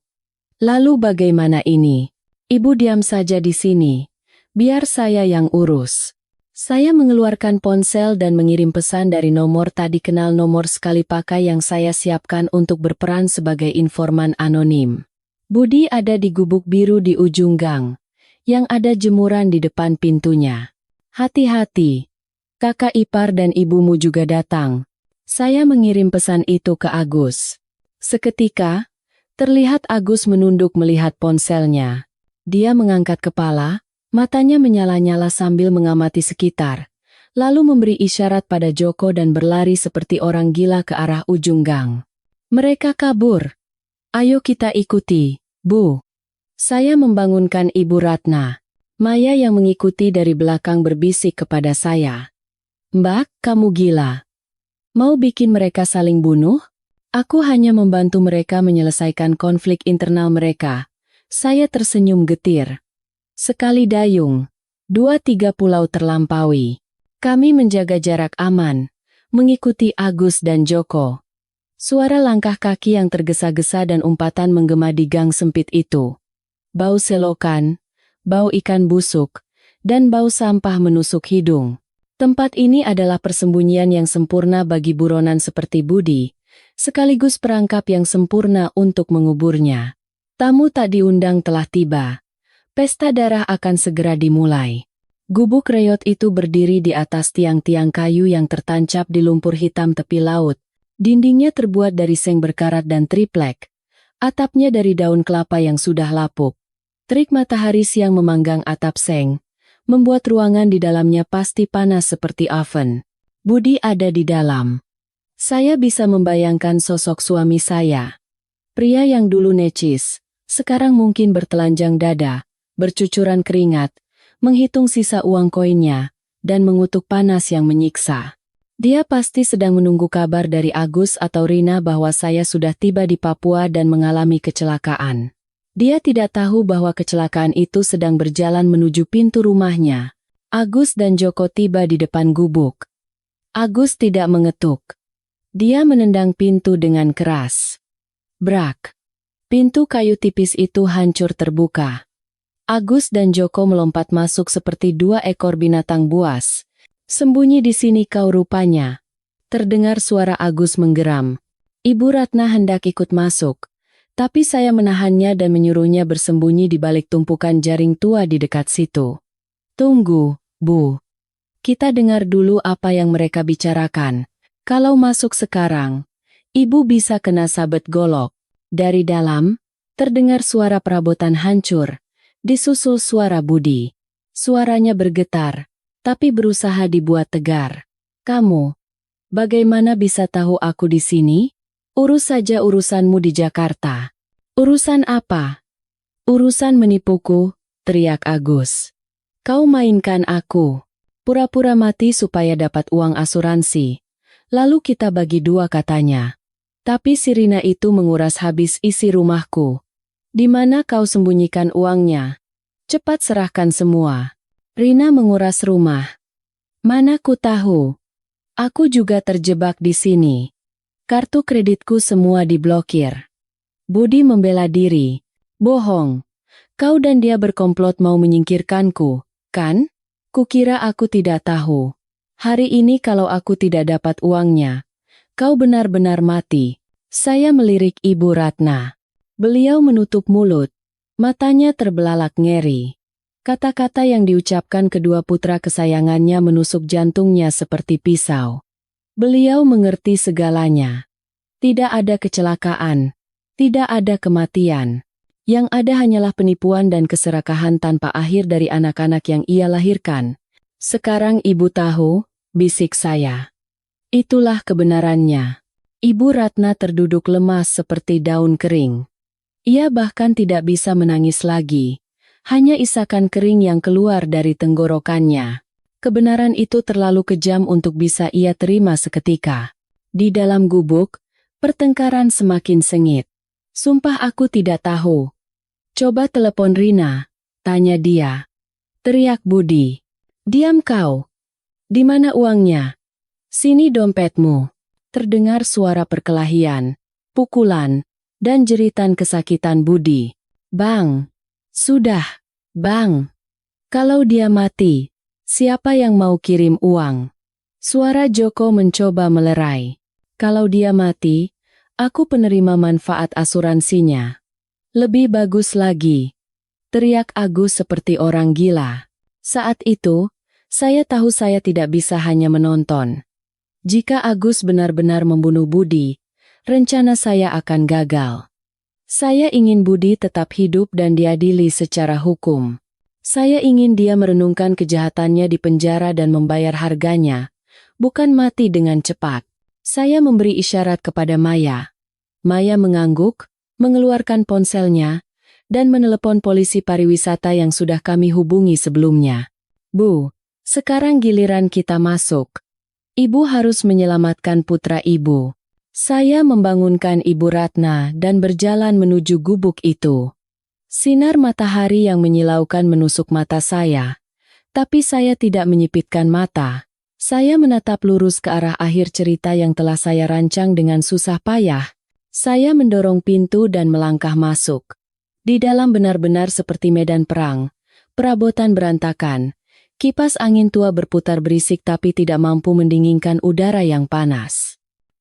bagaimana ini? Ibu diam saja di sini. Biar saya yang urus. Saya mengeluarkan ponsel dan mengirim pesan dari nomor tadi kenal nomor sekali pakai yang saya siapkan untuk berperan sebagai informan anonim. Budi ada di gubuk biru di ujung gang, yang ada jemuran di depan pintunya. Hati-hati. Kakak ipar dan ibumu juga datang. Saya mengirim pesan itu ke Agus. Seketika, terlihat Agus menunduk melihat ponselnya. Dia mengangkat kepala, matanya menyala-nyala sambil mengamati sekitar, lalu memberi isyarat pada Joko dan berlari seperti orang gila ke arah ujung gang. Mereka kabur. Ayo kita ikuti, Bu. Saya membangunkan Ibu Ratna. Maya yang mengikuti dari belakang berbisik kepada saya. Mbak, kamu gila. Mau bikin mereka saling bunuh? Aku hanya membantu mereka menyelesaikan konflik internal mereka. Saya tersenyum getir. Sekali dayung, 2-3 pulau terlampaui. Kami menjaga jarak aman, mengikuti Agus dan Joko. Suara langkah kaki yang tergesa-gesa dan umpatan menggema di gang sempit itu. Bau selokan, bau ikan busuk, dan bau sampah menusuk hidung. Tempat ini adalah persembunyian yang sempurna bagi buronan seperti Budi, sekaligus perangkap yang sempurna untuk menguburnya. Tamu tak diundang telah tiba. Pesta darah akan segera dimulai. Gubuk reyot itu berdiri di atas tiang-tiang kayu yang tertancap di lumpur hitam tepi laut. Dindingnya terbuat dari seng berkarat dan triplek. Atapnya dari daun kelapa yang sudah lapuk. Terik matahari siang memanggang atap seng, membuat ruangan di dalamnya pasti panas seperti oven. Budi ada di dalam. Saya bisa membayangkan sosok suami saya. Pria yang dulu necis, sekarang mungkin bertelanjang dada, bercucuran keringat, menghitung sisa uang koinnya, dan mengutuk panas yang menyiksa. Dia pasti sedang menunggu kabar dari Agus atau Rina bahwa saya sudah tiba di Papua dan mengalami kecelakaan. Dia tidak tahu bahwa kecelakaan itu sedang berjalan menuju pintu rumahnya. Agus dan Joko tiba di depan gubuk. Agus tidak mengetuk. Dia menendang pintu dengan keras. Brak. Pintu kayu tipis itu hancur terbuka. Agus dan Joko melompat masuk seperti dua ekor binatang buas. Sembunyi di sini kau rupanya. Terdengar suara Agus menggeram. Ibu Ratna hendak ikut masuk, tapi saya menahannya dan menyuruhnya bersembunyi di balik tumpukan jaring tua di dekat situ. Tunggu, Bu. Kita dengar dulu apa yang mereka bicarakan. Kalau masuk sekarang, Ibu bisa kena sabet golok. Dari dalam, terdengar suara perabotan hancur, disusul suara Budi. Suaranya bergetar, tapi berusaha dibuat tegar. Kamu, bagaimana bisa tahu aku di sini? Urus saja urusanmu di Jakarta. Urusan apa? Urusan menipuku, teriak Agus. Kau mainkan aku. Pura-pura mati supaya dapat uang asuransi. Lalu kita bagi dua katanya. Tapi si Rina itu menguras habis isi rumahku. Di mana kau sembunyikan uangnya? Cepat serahkan semua. Rina menguras rumah. Mana ku tahu. Aku juga terjebak di sini. Kartu kreditku semua diblokir. Budi membela diri. Bohong. Kau dan dia berkomplot mau menyingkirkanku, kan? Kukira aku tidak tahu. Hari ini kalau aku tidak dapat uangnya, kau benar-benar mati. Saya melirik Ibu Ratna. Beliau menutup mulut. Matanya terbelalak ngeri. Kata-kata yang diucapkan kedua putra kesayangannya menusuk jantungnya seperti pisau. Beliau mengerti segalanya. Tidak ada kecelakaan. Tidak ada kematian. Yang ada hanyalah penipuan dan keserakahan tanpa akhir dari anak-anak yang ia lahirkan. Sekarang ibu tahu, bisik saya. Itulah kebenarannya. Ibu Ratna terduduk lemas seperti daun kering. Ia bahkan tidak bisa menangis lagi. Hanya isakan kering yang keluar dari tenggorokannya. Kebenaran itu terlalu kejam untuk bisa ia terima seketika. Di dalam gubuk, pertengkaran semakin sengit. Sumpah aku tidak tahu. Coba telepon Rina, tanya dia. Teriak Budi. Diam kau. Di mana uangnya? Sini dompetmu. Terdengar suara perkelahian, pukulan, dan jeritan kesakitan Budi. Bang! Sudah, Bang. Kalau dia mati, siapa yang mau kirim uang? Suara Joko mencoba melerai. Kalau dia mati, aku penerima manfaat asuransinya. Lebih bagus lagi. Teriak Agus seperti orang gila. Saat itu, saya tahu saya tidak bisa hanya menonton. Jika Agus benar-benar membunuh Budi, rencana saya akan gagal. Saya ingin Budi tetap hidup dan diadili secara hukum. Saya ingin dia merenungkan kejahatannya di penjara dan membayar harganya, bukan mati dengan cepat. Saya memberi isyarat kepada Maya. Maya mengangguk, mengeluarkan ponselnya, dan menelepon polisi pariwisata yang sudah kami hubungi sebelumnya. Bu, sekarang giliran kita masuk. Ibu harus menyelamatkan putra ibu. Saya membangunkan Ibu Ratna dan berjalan menuju gubuk itu. Sinar matahari yang menyilaukan menusuk mata saya. Tapi saya tidak menyipitkan mata. Saya menatap lurus ke arah akhir cerita yang telah saya rancang dengan susah payah. Saya mendorong pintu dan melangkah masuk. Di dalam benar-benar seperti medan perang. Perabotan berantakan. Kipas angin tua berputar berisik tapi tidak mampu mendinginkan udara yang panas.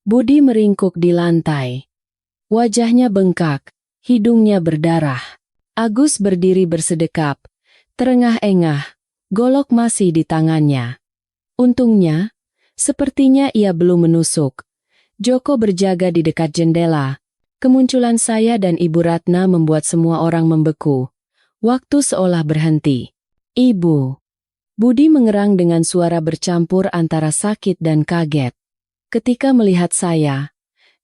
Budi meringkuk di lantai. Wajahnya bengkak, hidungnya berdarah. Agus berdiri bersedekap, terengah-engah, golok masih di tangannya. Untungnya, sepertinya ia belum menusuk. Joko berjaga di dekat jendela. Kemunculan saya dan Ibu Ratna membuat semua orang membeku. Waktu seolah berhenti. Ibu. Budi mengerang dengan suara bercampur antara sakit dan kaget. Ketika melihat saya,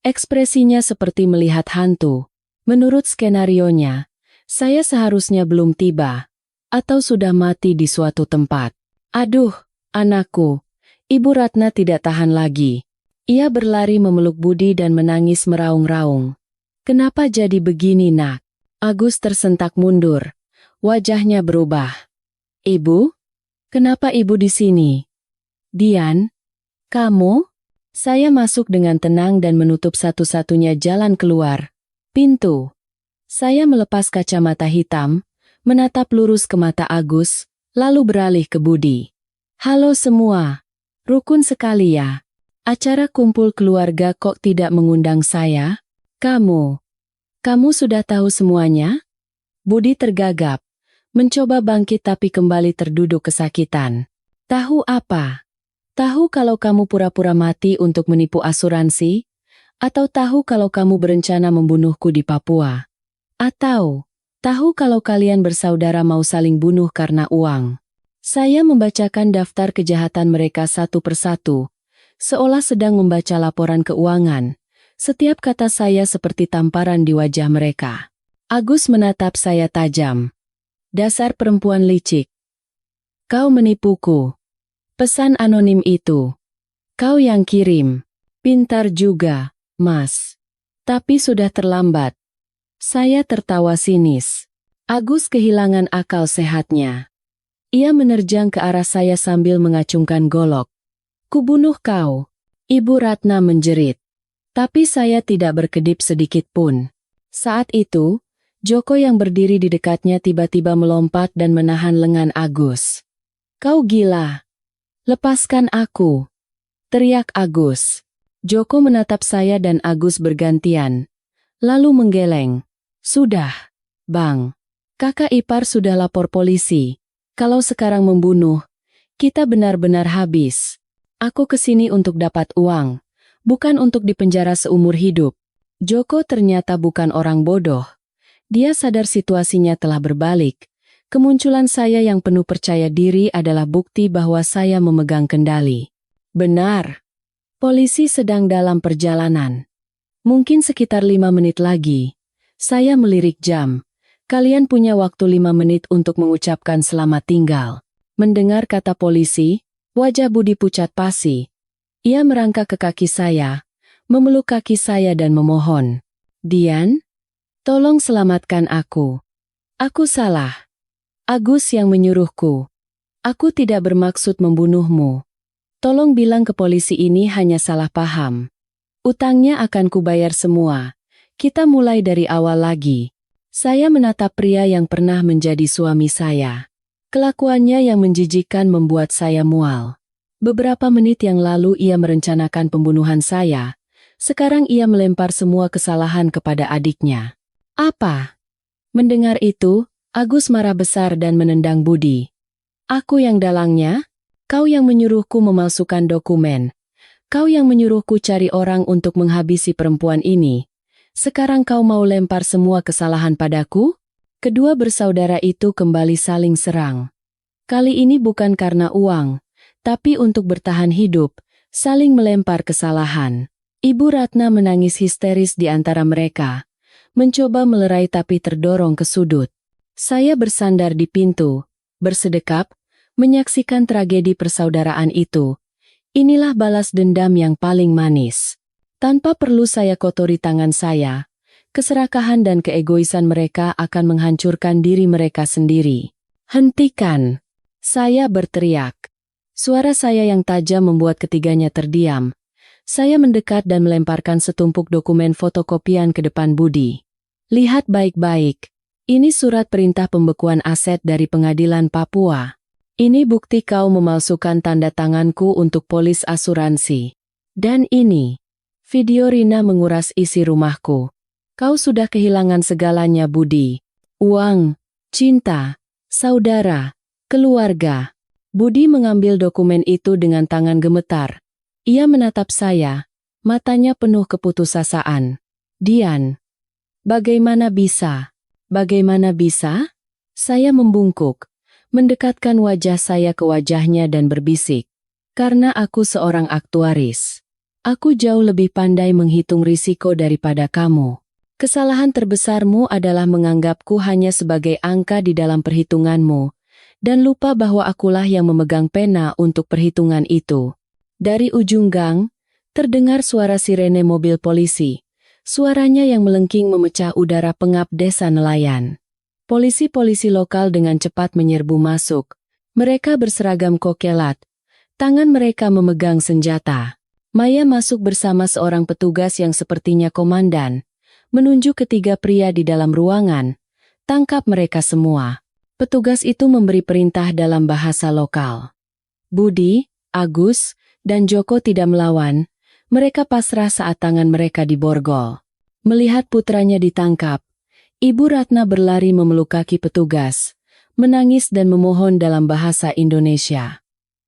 ekspresinya seperti melihat hantu. Menurut skenarionya, saya seharusnya belum tiba. Atau sudah mati di suatu tempat? Aduh, anakku. Ibu Ratna tidak tahan lagi. Ia berlari memeluk Budi dan menangis meraung-raung. Kenapa jadi begini, nak? Agus tersentak mundur. Wajahnya berubah. Ibu? Kenapa ibu di sini? Dian? Kamu? Saya masuk dengan tenang dan menutup satu-satunya jalan keluar. Pintu. Saya melepas kacamata hitam, menatap lurus ke mata Agus, lalu beralih ke Budi. Halo semua. Rukun sekali ya. Acara kumpul keluarga kok tidak mengundang saya? Kamu sudah tahu semuanya? Budi tergagap, mencoba bangkit tapi kembali terduduk kesakitan. Tahu apa? Tahu kalau kamu pura-pura mati untuk menipu asuransi? Atau tahu kalau kamu berencana membunuhku di Papua? Atau tahu kalau kalian bersaudara mau saling bunuh karena uang? Saya membacakan daftar kejahatan mereka satu persatu, seolah sedang membaca laporan keuangan. Setiap kata saya seperti tamparan di wajah mereka. Agus menatap saya tajam. Dasar perempuan licik. Kau menipuku. Pesan anonim itu. Kau yang kirim. Pintar juga, Mas. Tapi sudah terlambat. Saya tertawa sinis. Agus kehilangan akal sehatnya. Ia menerjang ke arah saya sambil mengacungkan golok. Kubunuh kau. Ibu Ratna menjerit. Tapi saya tidak berkedip sedikit pun. Saat itu, Joko yang berdiri di dekatnya tiba-tiba melompat dan menahan lengan Agus. Kau gila. Lepaskan aku. Teriak Agus. Joko menatap saya dan Agus bergantian. Lalu menggeleng. Sudah, Bang. Kakak ipar sudah lapor polisi. Kalau sekarang membunuh, kita benar-benar habis. Aku kesini untuk dapat uang. Bukan untuk dipenjara seumur hidup. Joko ternyata bukan orang bodoh. Dia sadar situasinya telah berbalik. Kemunculan saya yang penuh percaya diri adalah bukti bahwa saya memegang kendali. Benar. Polisi sedang dalam perjalanan. Mungkin sekitar 5 menit lagi. Saya melirik jam. Kalian punya waktu 5 menit untuk mengucapkan selamat tinggal. Mendengar kata polisi, wajah Budi pucat pasi. Ia merangkak ke kaki saya, memeluk kaki saya dan memohon. Dian, tolong selamatkan aku. Aku salah. Agus yang menyuruhku. Aku tidak bermaksud membunuhmu. Tolong bilang ke polisi ini hanya salah paham. Utangnya akan kubayar semua. Kita mulai dari awal lagi. Saya menatap pria yang pernah menjadi suami saya. Kelakuannya yang menjijikkan membuat saya mual. Beberapa menit yang lalu ia merencanakan pembunuhan saya. Sekarang ia melempar semua kesalahan kepada adiknya. Apa? Mendengar itu, Agus marah besar dan menendang Budi. Aku yang dalangnya? Kau yang menyuruhku memalsukan dokumen. Kau yang menyuruhku cari orang untuk menghabisi perempuan ini. Sekarang kau mau lempar semua kesalahan padaku? Kedua bersaudara itu kembali saling serang. Kali ini bukan karena uang, tapi untuk bertahan hidup, saling melempar kesalahan. Ibu Ratna menangis histeris di antara mereka, mencoba melerai tapi terdorong ke sudut. Saya bersandar di pintu, bersedekap, menyaksikan tragedi persaudaraan itu. Inilah balas dendam yang paling manis. Tanpa perlu saya kotori tangan saya, keserakahan dan keegoisan mereka akan menghancurkan diri mereka sendiri. Hentikan! Saya berteriak. Suara saya yang tajam membuat ketiganya terdiam. Saya mendekat dan melemparkan setumpuk dokumen fotokopian ke depan Budi. Lihat baik-baik. Ini surat perintah pembekuan aset dari pengadilan Papua. Ini bukti kau memalsukan tanda tanganku untuk polis asuransi. Dan ini video Rina menguras isi rumahku. Kau sudah kehilangan segalanya, Budi. Uang, cinta, saudara, keluarga. Budi mengambil dokumen itu dengan tangan gemetar. Ia menatap saya, matanya penuh keputusasaan. Dian, bagaimana bisa? Bagaimana bisa? Saya membungkuk, mendekatkan wajah saya ke wajahnya dan berbisik. Karena aku seorang aktuaris. Aku jauh lebih pandai menghitung risiko daripada kamu. Kesalahan terbesarmu adalah menganggapku hanya sebagai angka di dalam perhitunganmu, dan lupa bahwa akulah yang memegang pena untuk perhitungan itu. Dari ujung gang, terdengar suara sirene mobil polisi. Suaranya yang melengking memecah udara pengap desa nelayan. Polisi-polisi lokal dengan cepat menyerbu masuk. Mereka berseragam kokelat. Tangan mereka memegang senjata. Maya masuk bersama seorang petugas yang sepertinya komandan. Menunjuk ketiga pria di dalam ruangan. Tangkap mereka semua. Petugas itu memberi perintah dalam bahasa lokal. Budi, Agus, dan Joko tidak melawan. Mereka pasrah saat tangan mereka diborgol. Melihat putranya ditangkap, Ibu Ratna berlari memeluk kaki petugas, menangis dan memohon dalam bahasa Indonesia.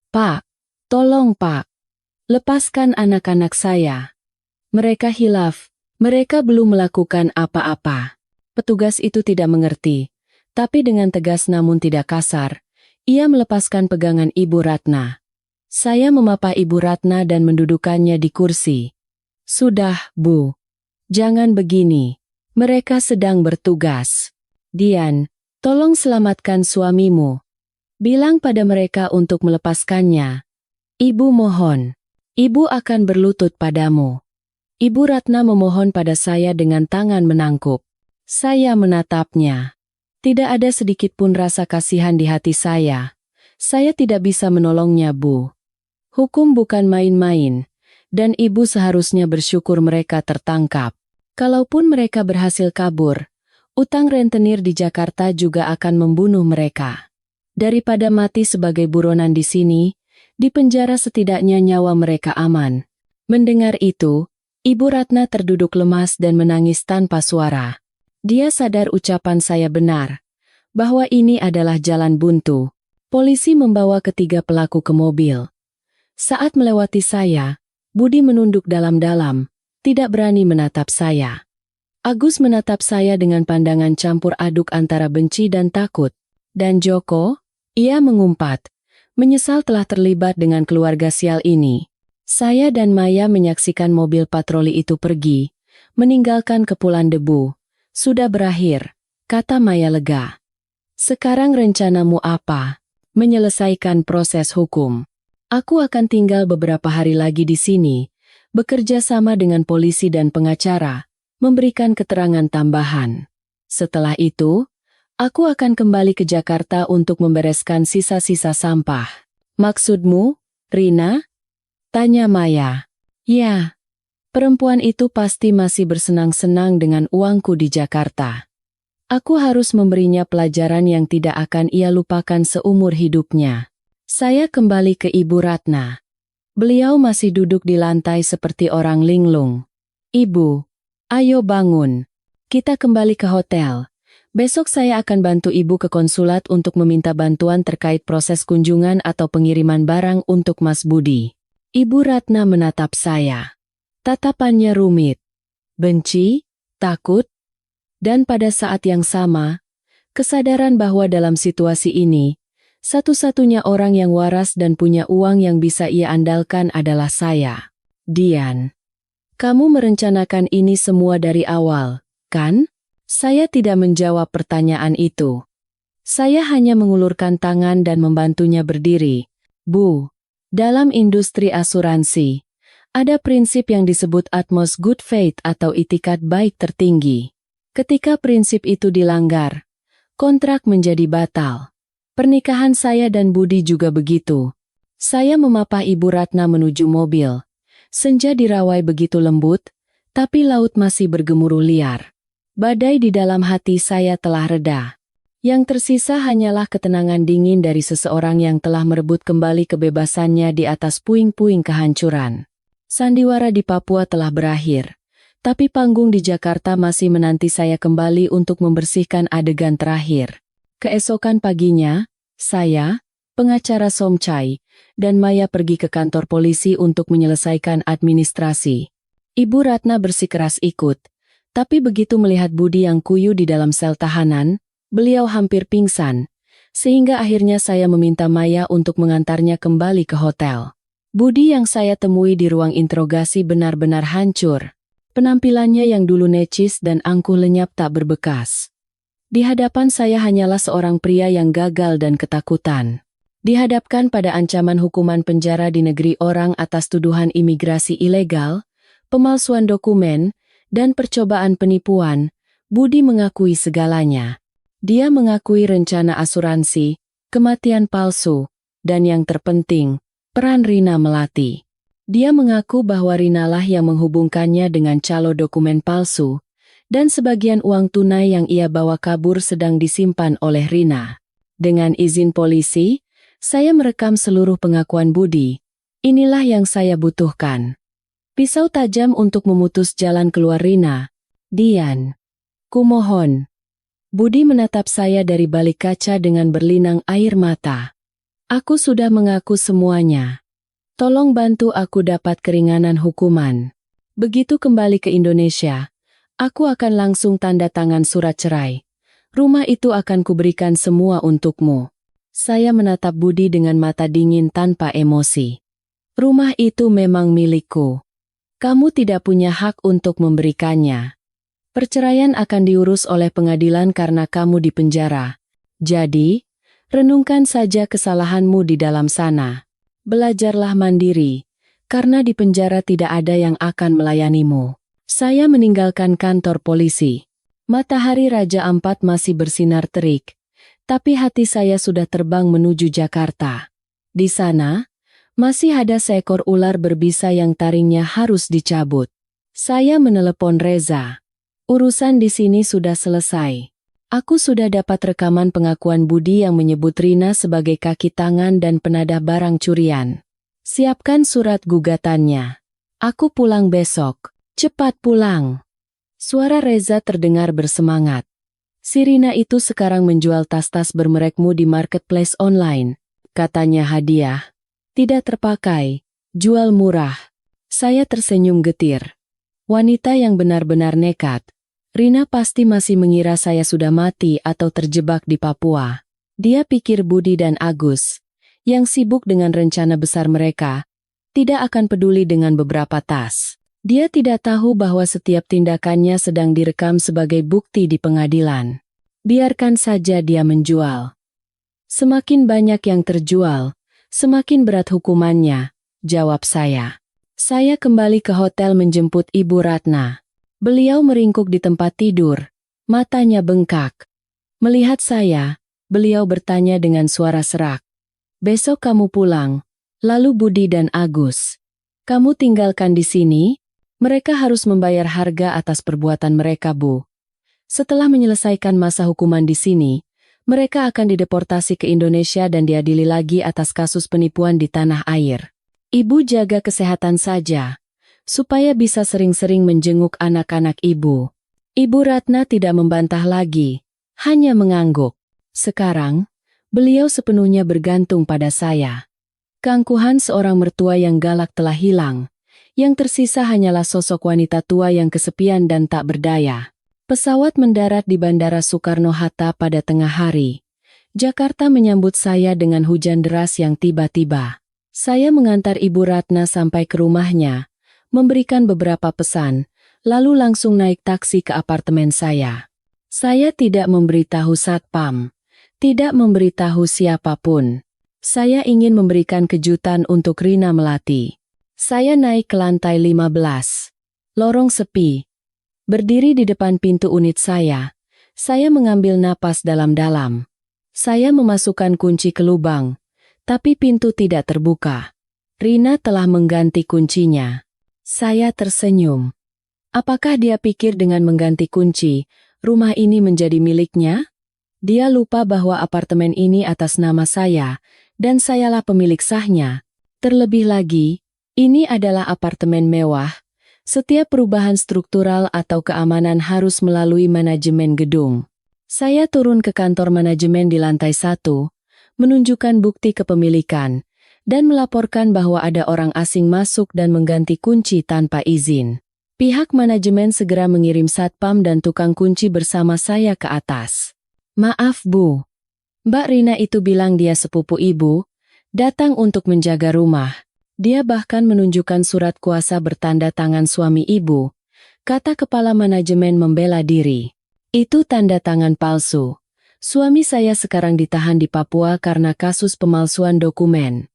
"Pak, tolong Pak, lepaskan anak-anak saya. Mereka hilaf, mereka belum melakukan apa-apa." Petugas itu tidak mengerti, tapi dengan tegas namun tidak kasar, ia melepaskan pegangan Ibu Ratna. Saya memapah Ibu Ratna dan mendudukannya di kursi. "Sudah, Bu. Jangan begini. Mereka sedang bertugas. Dian, tolong selamatkan suamimu. Bilang pada mereka untuk melepaskannya. Ibu mohon. Ibu akan berlutut padamu." Ibu Ratna memohon pada saya dengan tangan menangkup. Saya menatapnya. Tidak ada sedikit pun rasa kasihan di hati saya. Saya tidak bisa menolongnya, Bu. Hukum bukan main-main, dan ibu seharusnya bersyukur mereka tertangkap. Kalaupun mereka berhasil kabur, utang rentenir di Jakarta juga akan membunuh mereka. Daripada mati sebagai buronan di sini, di penjara setidaknya nyawa mereka aman. Mendengar itu, Ibu Ratna terduduk lemas dan menangis tanpa suara. Dia sadar ucapan saya benar, bahwa ini adalah jalan buntu. Polisi membawa ketiga pelaku ke mobil. Saat melewati saya, Budi menunduk dalam-dalam, tidak berani menatap saya. Agus menatap saya dengan pandangan campur aduk antara benci dan takut. Dan Joko, ia mengumpat, menyesal telah terlibat dengan keluarga sial ini. Saya dan Maya menyaksikan mobil patroli itu pergi, meninggalkan kepulan debu. "Sudah berakhir," kata Maya lega. "Sekarang rencanamu apa?" "Menyelesaikan proses hukum. Aku akan tinggal beberapa hari lagi di sini, bekerja sama dengan polisi dan pengacara, memberikan keterangan tambahan. Setelah itu, aku akan kembali ke Jakarta untuk membereskan sisa-sisa sampah." "Maksudmu, Rina?" tanya Maya. "Ya, perempuan itu pasti masih bersenang-senang dengan uangku di Jakarta. Aku harus memberinya pelajaran yang tidak akan ia lupakan seumur hidupnya." Saya kembali ke Ibu Ratna. Beliau masih duduk di lantai seperti orang linglung. "Ibu, ayo bangun. Kita kembali ke hotel. Besok saya akan bantu Ibu ke konsulat untuk meminta bantuan terkait proses kunjungan atau pengiriman barang untuk Mas Budi." Ibu Ratna menatap saya. Tatapannya rumit. Benci, takut, dan pada saat yang sama, kesadaran bahwa dalam situasi ini, satu-satunya orang yang waras dan punya uang yang bisa ia andalkan adalah saya. "Dian, kamu merencanakan ini semua dari awal, kan?" Saya tidak menjawab pertanyaan itu. Saya hanya mengulurkan tangan dan membantunya berdiri. "Bu, dalam industri asuransi, ada prinsip yang disebut utmost good faith atau itikat baik tertinggi. Ketika prinsip itu dilanggar, kontrak menjadi batal. Pernikahan saya dan Budi juga begitu." Saya memapah Ibu Ratna menuju mobil. Senja dirawai begitu lembut, tapi laut masih bergemuruh liar. Badai di dalam hati saya telah reda. Yang tersisa hanyalah ketenangan dingin dari seseorang yang telah merebut kembali kebebasannya di atas puing-puing kehancuran. Sandiwara di Papua telah berakhir, tapi panggung di Jakarta masih menanti saya kembali untuk membersihkan adegan terakhir. Keesokan paginya, saya, pengacara Somchai, dan Maya pergi ke kantor polisi untuk menyelesaikan administrasi. Ibu Ratna bersikeras ikut, tapi begitu melihat Budi yang kuyu di dalam sel tahanan, beliau hampir pingsan, sehingga akhirnya saya meminta Maya untuk mengantarnya kembali ke hotel. Budi yang saya temui di ruang interogasi benar-benar hancur. Penampilannya yang dulu necis dan angkuh lenyap tak berbekas. Di hadapan saya hanyalah seorang pria yang gagal dan ketakutan. Dihadapkan pada ancaman hukuman penjara di negeri orang atas tuduhan imigrasi ilegal, pemalsuan dokumen, dan percobaan penipuan, Budi mengakui segalanya. Dia mengakui rencana asuransi, kematian palsu, dan yang terpenting, peran Rina Melati. Dia mengaku bahwa Rinalah yang menghubungkannya dengan calo dokumen palsu, dan sebagian uang tunai yang ia bawa kabur sedang disimpan oleh Rina. Dengan izin polisi, saya merekam seluruh pengakuan Budi. Inilah yang saya butuhkan. Pisau tajam untuk memutus jalan keluar Rina. Dian. Kumohon. Budi menatap saya dari balik kaca dengan berlinang air mata. Aku sudah mengaku semuanya. Tolong bantu aku dapat keringanan hukuman. Begitu kembali ke Indonesia, aku akan langsung tanda tangan surat cerai. Rumah itu akan kuberikan semua untukmu. Saya menatap Budi dengan mata dingin tanpa emosi. Rumah itu memang milikku. Kamu tidak punya hak untuk memberikannya. Perceraian akan diurus oleh pengadilan karena kamu di penjara. Jadi, renungkan saja kesalahanmu di dalam sana. Belajarlah mandiri, karena di penjara tidak ada yang akan melayanimu. Saya meninggalkan kantor polisi. Matahari Raja Ampat masih bersinar terik. Tapi hati saya sudah terbang menuju Jakarta. Di sana, masih ada seekor ular berbisa yang taringnya harus dicabut. Saya menelepon Reza. Urusan di sini sudah selesai. Aku sudah dapat rekaman pengakuan Budi yang menyebut Rina sebagai kaki tangan dan penadah barang curian. Siapkan surat gugatannya. Aku pulang besok. Cepat pulang. Suara Reza terdengar bersemangat. Si Rina itu sekarang menjual tas-tas bermerekmu di marketplace online. Katanya hadiah. Tidak terpakai. Jual murah. Saya tersenyum getir. Wanita yang benar-benar nekat. Rina pasti masih mengira saya sudah mati atau terjebak di Papua. Dia pikir Budi dan Agus, yang sibuk dengan rencana besar mereka, tidak akan peduli dengan beberapa tas. Dia tidak tahu bahwa setiap tindakannya sedang direkam sebagai bukti di pengadilan. Biarkan saja dia menjual. Semakin banyak yang terjual, semakin berat hukumannya, jawab saya. Saya kembali ke hotel menjemput Ibu Ratna. Beliau meringkuk di tempat tidur, matanya bengkak. Melihat saya, beliau bertanya dengan suara serak. Besok kamu pulang, lalu Budi dan Agus. Kamu tinggalkan di sini? Mereka harus membayar harga atas perbuatan mereka, Bu. Setelah menyelesaikan masa hukuman di sini, mereka akan dideportasi ke Indonesia dan diadili lagi atas kasus penipuan di tanah air. Ibu jaga kesehatan saja, supaya bisa sering-sering menjenguk anak-anak ibu. Ibu Ratna tidak membantah lagi, hanya mengangguk. Sekarang, beliau sepenuhnya bergantung pada saya. Keangkuhan seorang mertua yang galak telah hilang. Yang tersisa hanyalah sosok wanita tua yang kesepian dan tak berdaya. Pesawat mendarat di Bandara Soekarno-Hatta pada tengah hari. Jakarta menyambut saya dengan hujan deras yang tiba-tiba. Saya mengantar Ibu Ratna sampai ke rumahnya, memberikan beberapa pesan, lalu langsung naik taksi ke apartemen saya. Saya tidak memberitahu satpam, tidak memberitahu siapapun. Saya ingin memberikan kejutan untuk Rina Melati. Saya naik ke lantai 15. Lorong sepi. Berdiri di depan pintu unit saya mengambil napas dalam-dalam. Saya memasukkan kunci ke lubang, tapi pintu tidak terbuka. Rina telah mengganti kuncinya. Saya tersenyum. Apakah dia pikir dengan mengganti kunci, rumah ini menjadi miliknya? Dia lupa bahwa apartemen ini atas nama saya, dan sayalah pemilik sahnya. Terlebih lagi, ini adalah apartemen mewah. Setiap perubahan struktural atau keamanan harus melalui manajemen gedung. Saya turun ke kantor manajemen di lantai 1, menunjukkan bukti kepemilikan, dan melaporkan bahwa ada orang asing masuk dan mengganti kunci tanpa izin. Pihak manajemen segera mengirim satpam dan tukang kunci bersama saya ke atas. Maaf Bu. Mbak Rina itu bilang dia sepupu Ibu, datang untuk menjaga rumah. Dia bahkan menunjukkan surat kuasa bertanda tangan suami Ibu, kata kepala manajemen membela diri. Itu tanda tangan palsu. Suami saya sekarang ditahan di Papua karena kasus pemalsuan dokumen.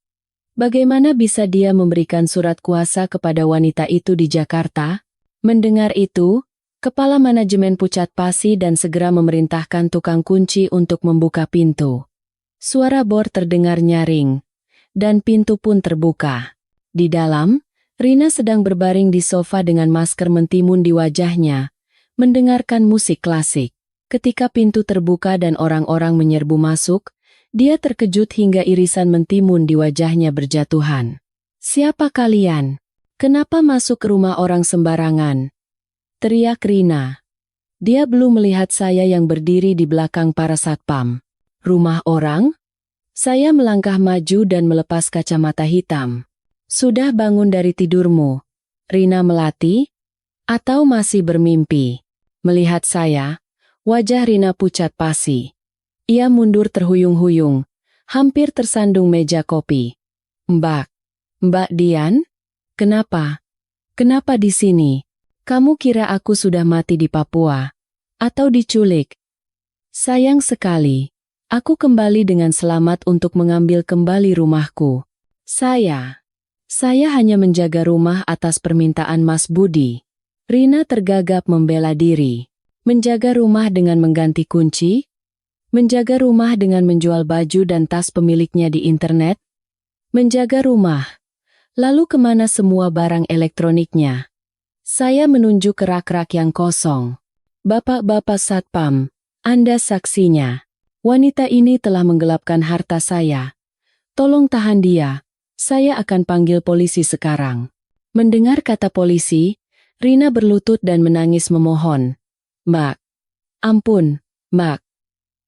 Bagaimana bisa dia memberikan surat kuasa kepada wanita itu di Jakarta? Mendengar itu, kepala manajemen Pucat Pasi dan segera memerintahkan tukang kunci untuk membuka pintu. Suara bor terdengar nyaring, dan pintu pun terbuka. Di dalam, Rina sedang berbaring di sofa dengan masker mentimun di wajahnya, mendengarkan musik klasik. Ketika pintu terbuka dan orang-orang menyerbu masuk, dia terkejut hingga irisan mentimun di wajahnya berjatuhan. "Siapa kalian? Kenapa masuk ke rumah orang sembarangan?" teriak Rina. Dia belum melihat saya yang berdiri di belakang para satpam. "Rumah orang?" Saya melangkah maju dan melepas kacamata hitam. "Sudah bangun dari tidurmu, Rina Melati? Atau masih bermimpi?" Melihat saya, wajah Rina pucat pasi. Ia mundur terhuyung-huyung, hampir tersandung meja kopi. Mbak Dian? Kenapa? Kenapa di sini? Kamu kira aku sudah mati di Papua? Atau diculik?" "Sayang sekali, aku kembali dengan selamat untuk mengambil kembali rumahku. Saya hanya menjaga rumah atas permintaan Mas Budi." Rina tergagap membela diri. Menjaga rumah dengan mengganti kunci? Menjaga rumah dengan menjual baju dan tas pemiliknya di internet? Menjaga rumah. Lalu kemana semua barang elektroniknya? Saya menunjuk ke rak-rak yang kosong. "Bapak-bapak satpam, Anda saksinya. Wanita ini telah menggelapkan harta saya. Tolong tahan dia. Saya akan panggil polisi sekarang." Mendengar kata polisi, Rina berlutut dan menangis memohon. "Mbak, ampun, Mbak.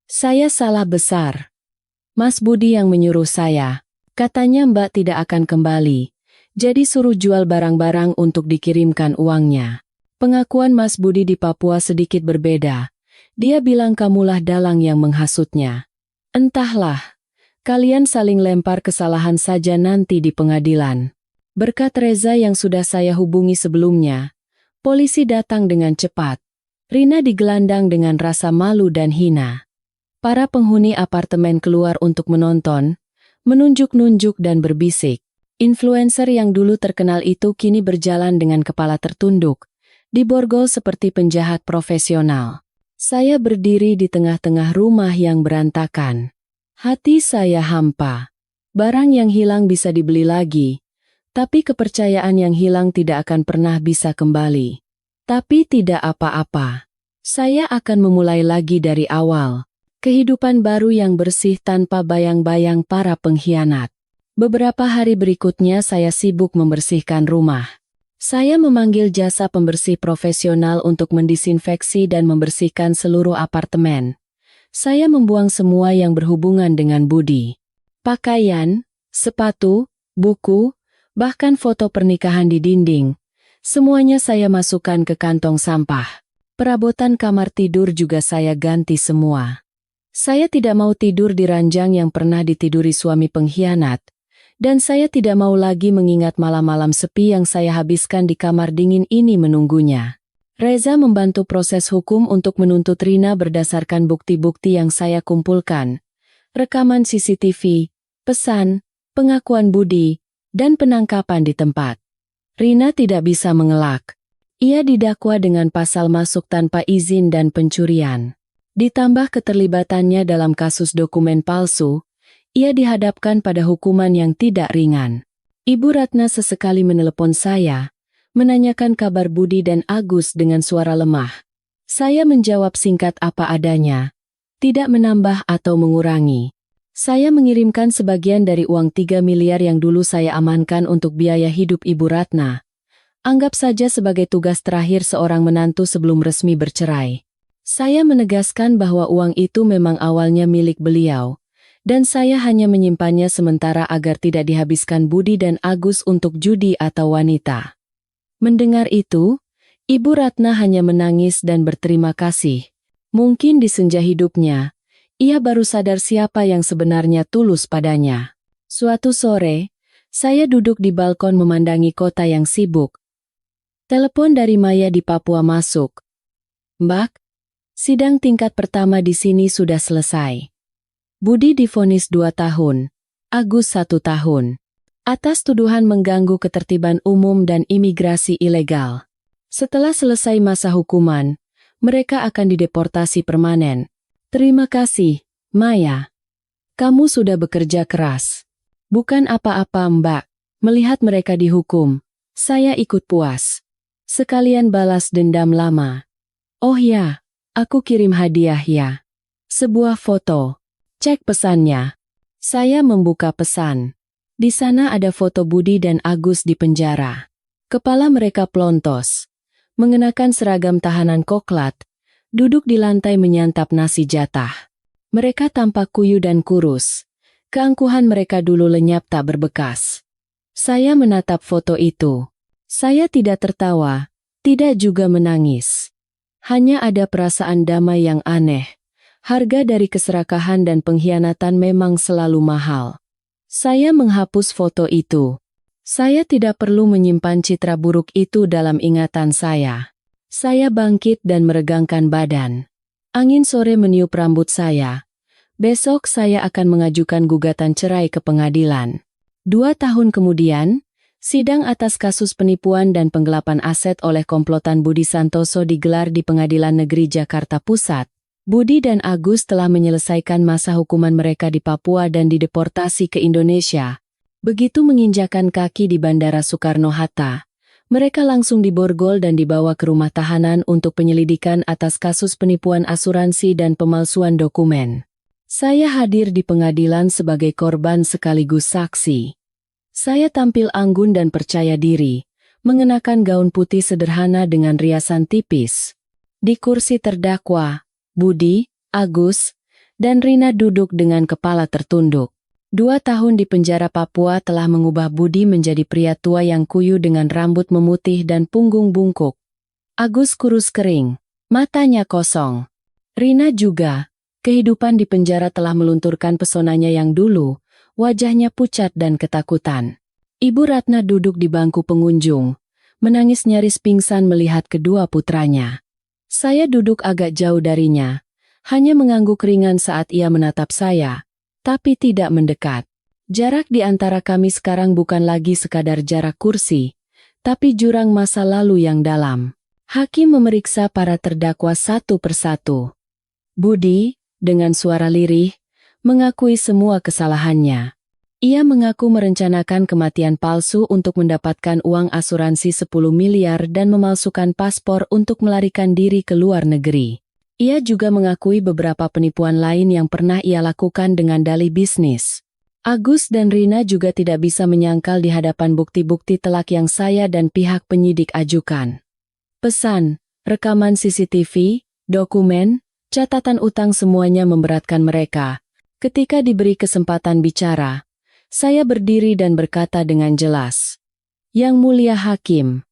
Saya salah besar. Mas Budi yang menyuruh saya. Katanya Mbak tidak akan kembali. Jadi suruh jual barang-barang untuk dikirimkan uangnya." Pengakuan Mas Budi di Papua sedikit berbeda. Dia bilang kamulah dalang yang menghasutnya. "Entahlah. Kalian saling lempar kesalahan saja nanti di pengadilan." Berkat Reza yang sudah saya hubungi sebelumnya, polisi datang dengan cepat. Rina digelandang dengan rasa malu dan hina. Para penghuni apartemen keluar untuk menonton, menunjuk-nunjuk dan berbisik. Influencer yang dulu terkenal itu kini berjalan dengan kepala tertunduk, diborgol seperti penjahat profesional. Saya berdiri di tengah-tengah rumah yang berantakan. Hati saya hampa. Barang yang hilang bisa dibeli lagi, tapi kepercayaan yang hilang tidak akan pernah bisa kembali. Tapi tidak apa-apa. Saya akan memulai lagi dari awal. Kehidupan baru yang bersih tanpa bayang-bayang para pengkhianat. Beberapa hari berikutnya saya sibuk membersihkan rumah. Saya memanggil jasa pembersih profesional untuk mendisinfeksi dan membersihkan seluruh apartemen. Saya membuang semua yang berhubungan dengan Budi. Pakaian, sepatu, buku, bahkan foto pernikahan di dinding. Semuanya saya masukkan ke kantong sampah. Perabotan kamar tidur juga saya ganti semua. Saya tidak mau tidur di ranjang yang pernah ditiduri suami pengkhianat. Dan saya tidak mau lagi mengingat malam-malam sepi yang saya habiskan di kamar dingin ini menunggunya. Reza membantu proses hukum untuk menuntut Rina berdasarkan bukti-bukti yang saya kumpulkan. Rekaman CCTV, pesan, pengakuan Budi, dan penangkapan di tempat. Rina tidak bisa mengelak. Ia didakwa dengan pasal masuk tanpa izin dan pencurian. Ditambah keterlibatannya dalam kasus dokumen palsu, ia dihadapkan pada hukuman yang tidak ringan. Ibu Ratna sesekali menelepon saya, menanyakan kabar Budi dan Agus dengan suara lemah. Saya menjawab singkat apa adanya, tidak menambah atau mengurangi. Saya mengirimkan sebagian dari uang 3 miliar yang dulu saya amankan untuk biaya hidup Ibu Ratna. Anggap saja sebagai tugas terakhir seorang menantu sebelum resmi bercerai. Saya menegaskan bahwa uang itu memang awalnya milik beliau, dan saya hanya menyimpannya sementara agar tidak dihabiskan Budi dan Agus untuk judi atau wanita. Mendengar itu, Ibu Ratna hanya menangis dan berterima kasih. Mungkin di senja hidupnya, ia baru sadar siapa yang sebenarnya tulus padanya. Suatu sore, saya duduk di balkon memandangi kota yang sibuk. Telepon dari Maya di Papua masuk. "Mbak, Sidang tingkat pertama di sini sudah selesai. Budi divonis 2 tahun, Agus 1 tahun. Atas tuduhan mengganggu ketertiban umum dan imigrasi ilegal. Setelah selesai masa hukuman, mereka akan dideportasi permanen. Terima kasih, Maya. Kamu sudah bekerja keras. Bukan apa-apa, Mbak. Melihat mereka dihukum, saya ikut puas. Sekalian balas dendam lama. Oh ya, aku kirim hadiah ya. Sebuah foto. Cek pesannya. Saya membuka pesan. Di sana ada foto Budi dan Agus di penjara. Kepala mereka plontos. Mengenakan seragam tahanan koklat. Duduk di lantai menyantap nasi jatah. Mereka tampak kuyu dan kurus. Keangkuhan mereka dulu lenyap tak berbekas. Saya menatap foto itu. Saya tidak tertawa, tidak juga menangis. Hanya ada perasaan damai yang aneh. Harga dari keserakahan dan pengkhianatan memang selalu mahal. Saya menghapus foto itu. Saya tidak perlu menyimpan citra buruk itu dalam ingatan saya. Saya bangkit dan meregangkan badan. Angin sore meniup rambut saya. Besok saya akan mengajukan gugatan cerai ke pengadilan. 2 tahun kemudian, sidang atas kasus penipuan dan penggelapan aset oleh komplotan Budi Santoso digelar di Pengadilan Negeri Jakarta Pusat. Budi dan Agus telah menyelesaikan masa hukuman mereka di Papua dan dideportasi ke Indonesia. Begitu menginjakan kaki di Bandara Soekarno-Hatta, mereka langsung diborgol dan dibawa ke rumah tahanan untuk penyelidikan atas kasus penipuan asuransi dan pemalsuan dokumen. Saya hadir di pengadilan sebagai korban sekaligus saksi. Saya tampil anggun dan percaya diri, mengenakan gaun putih sederhana dengan riasan tipis. Di kursi terdakwa, Budi, Agus, dan Rina duduk dengan kepala tertunduk. 2 tahun di penjara Papua telah mengubah Budi menjadi pria tua yang kuyu dengan rambut memutih dan punggung bungkuk. Agus kurus kering, matanya kosong. Rina juga, kehidupan di penjara telah melunturkan pesonanya yang dulu, wajahnya pucat dan ketakutan. Ibu Ratna duduk di bangku pengunjung, menangis nyaris pingsan melihat kedua putranya. Saya duduk agak jauh darinya, hanya mengangguk ringan saat ia menatap saya, tapi tidak mendekat. Jarak di antara kami sekarang bukan lagi sekadar jarak kursi, tapi jurang masa lalu yang dalam. Hakim memeriksa para terdakwa satu persatu. Budi, dengan suara lirih, mengakui semua kesalahannya. Ia mengaku merencanakan kematian palsu untuk mendapatkan uang asuransi 10 miliar dan memalsukan paspor untuk melarikan diri ke luar negeri. Ia juga mengakui beberapa penipuan lain yang pernah ia lakukan dengan dalih bisnis. Agus dan Rina juga tidak bisa menyangkal di hadapan bukti-bukti telak yang saya dan pihak penyidik ajukan. Pesan, rekaman CCTV, dokumen, catatan utang semuanya memberatkan mereka. Ketika diberi kesempatan bicara, saya berdiri dan berkata dengan jelas, "Yang Mulia Hakim,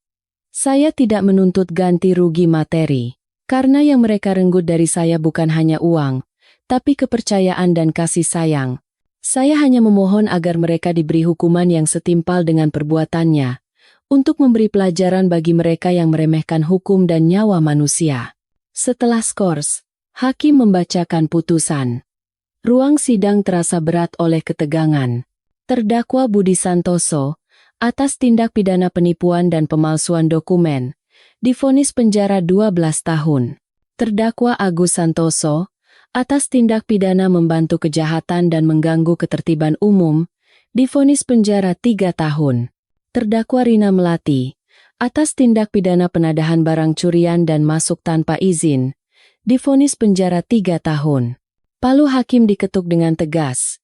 saya tidak menuntut ganti rugi materi, karena yang mereka renggut dari saya bukan hanya uang, tapi kepercayaan dan kasih sayang. Saya hanya memohon agar mereka diberi hukuman yang setimpal dengan perbuatannya, untuk memberi pelajaran bagi mereka yang meremehkan hukum dan nyawa manusia." Setelah skors, hakim membacakan putusan. Ruang sidang terasa berat oleh ketegangan. Terdakwa Budi Santoso, atas tindak pidana penipuan dan pemalsuan dokumen, divonis penjara 12 tahun. Terdakwa Agus Santoso, atas tindak pidana membantu kejahatan dan mengganggu ketertiban umum, divonis penjara 3 tahun. Terdakwa Rina Melati, atas tindak pidana penadahan barang curian dan masuk tanpa izin, divonis penjara 3 tahun. Palu hakim diketuk dengan tegas,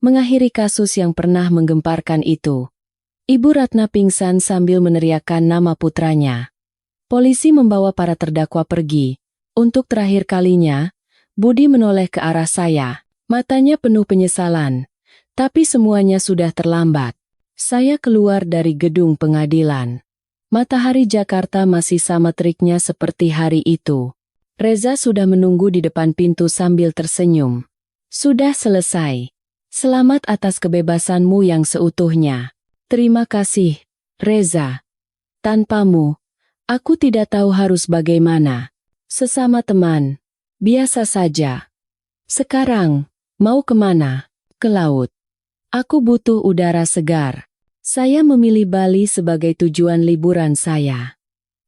mengakhiri kasus yang pernah menggemparkan itu. Ibu Ratna pingsan sambil meneriakkan nama putranya. Polisi membawa para terdakwa pergi. Untuk terakhir kalinya, Budi menoleh ke arah saya. Matanya penuh penyesalan. Tapi semuanya sudah terlambat. Saya keluar dari gedung pengadilan. Matahari Jakarta masih sama teriknya seperti hari itu. Reza sudah menunggu di depan pintu sambil tersenyum. Sudah selesai. Selamat atas kebebasanmu yang seutuhnya. Terima kasih, Reza. Tanpamu, aku tidak tahu harus bagaimana. Sesama teman, Biasa saja. Sekarang, mau kemana? Ke laut. Aku butuh udara segar. Saya memilih Bali sebagai tujuan liburan saya.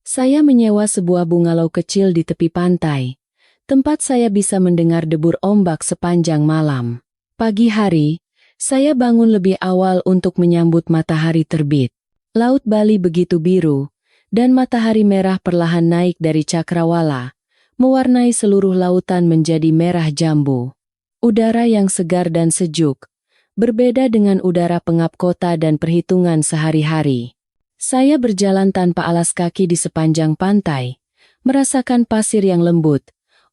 Saya menyewa sebuah bungalow kecil di tepi pantai. Tempat saya bisa mendengar debur ombak sepanjang malam. Pagi hari, saya bangun lebih awal untuk menyambut matahari terbit. Laut Bali begitu biru, dan matahari merah perlahan naik dari cakrawala, mewarnai seluruh lautan menjadi merah jambu. Udara yang segar dan sejuk, berbeda dengan udara pengap kota dan perhitungan sehari-hari. Saya berjalan tanpa alas kaki di sepanjang pantai, merasakan pasir yang lembut,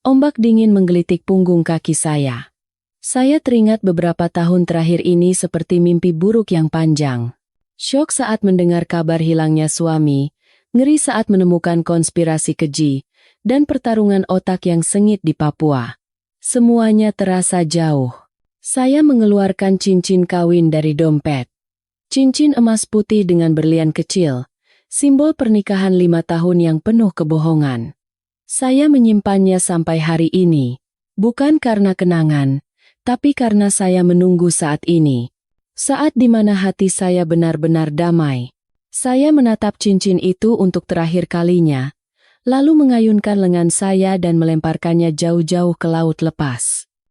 ombak dingin menggelitik punggung kaki saya. Saya teringat beberapa tahun terakhir ini seperti mimpi buruk yang panjang. Syok saat mendengar kabar hilangnya suami, ngeri saat menemukan konspirasi keji, dan pertarungan otak yang sengit di Papua. Semuanya terasa jauh. Saya mengeluarkan cincin kawin dari dompet. Cincin emas putih dengan berlian kecil, simbol pernikahan 5 tahun yang penuh kebohongan. Saya menyimpannya sampai hari ini, bukan karena kenangan, tapi karena saya menunggu saat ini. Saat di mana hati saya benar-benar damai. Saya menatap cincin itu untuk terakhir kalinya, lalu mengayunkan lengan saya dan melemparkannya jauh-jauh ke laut lepas.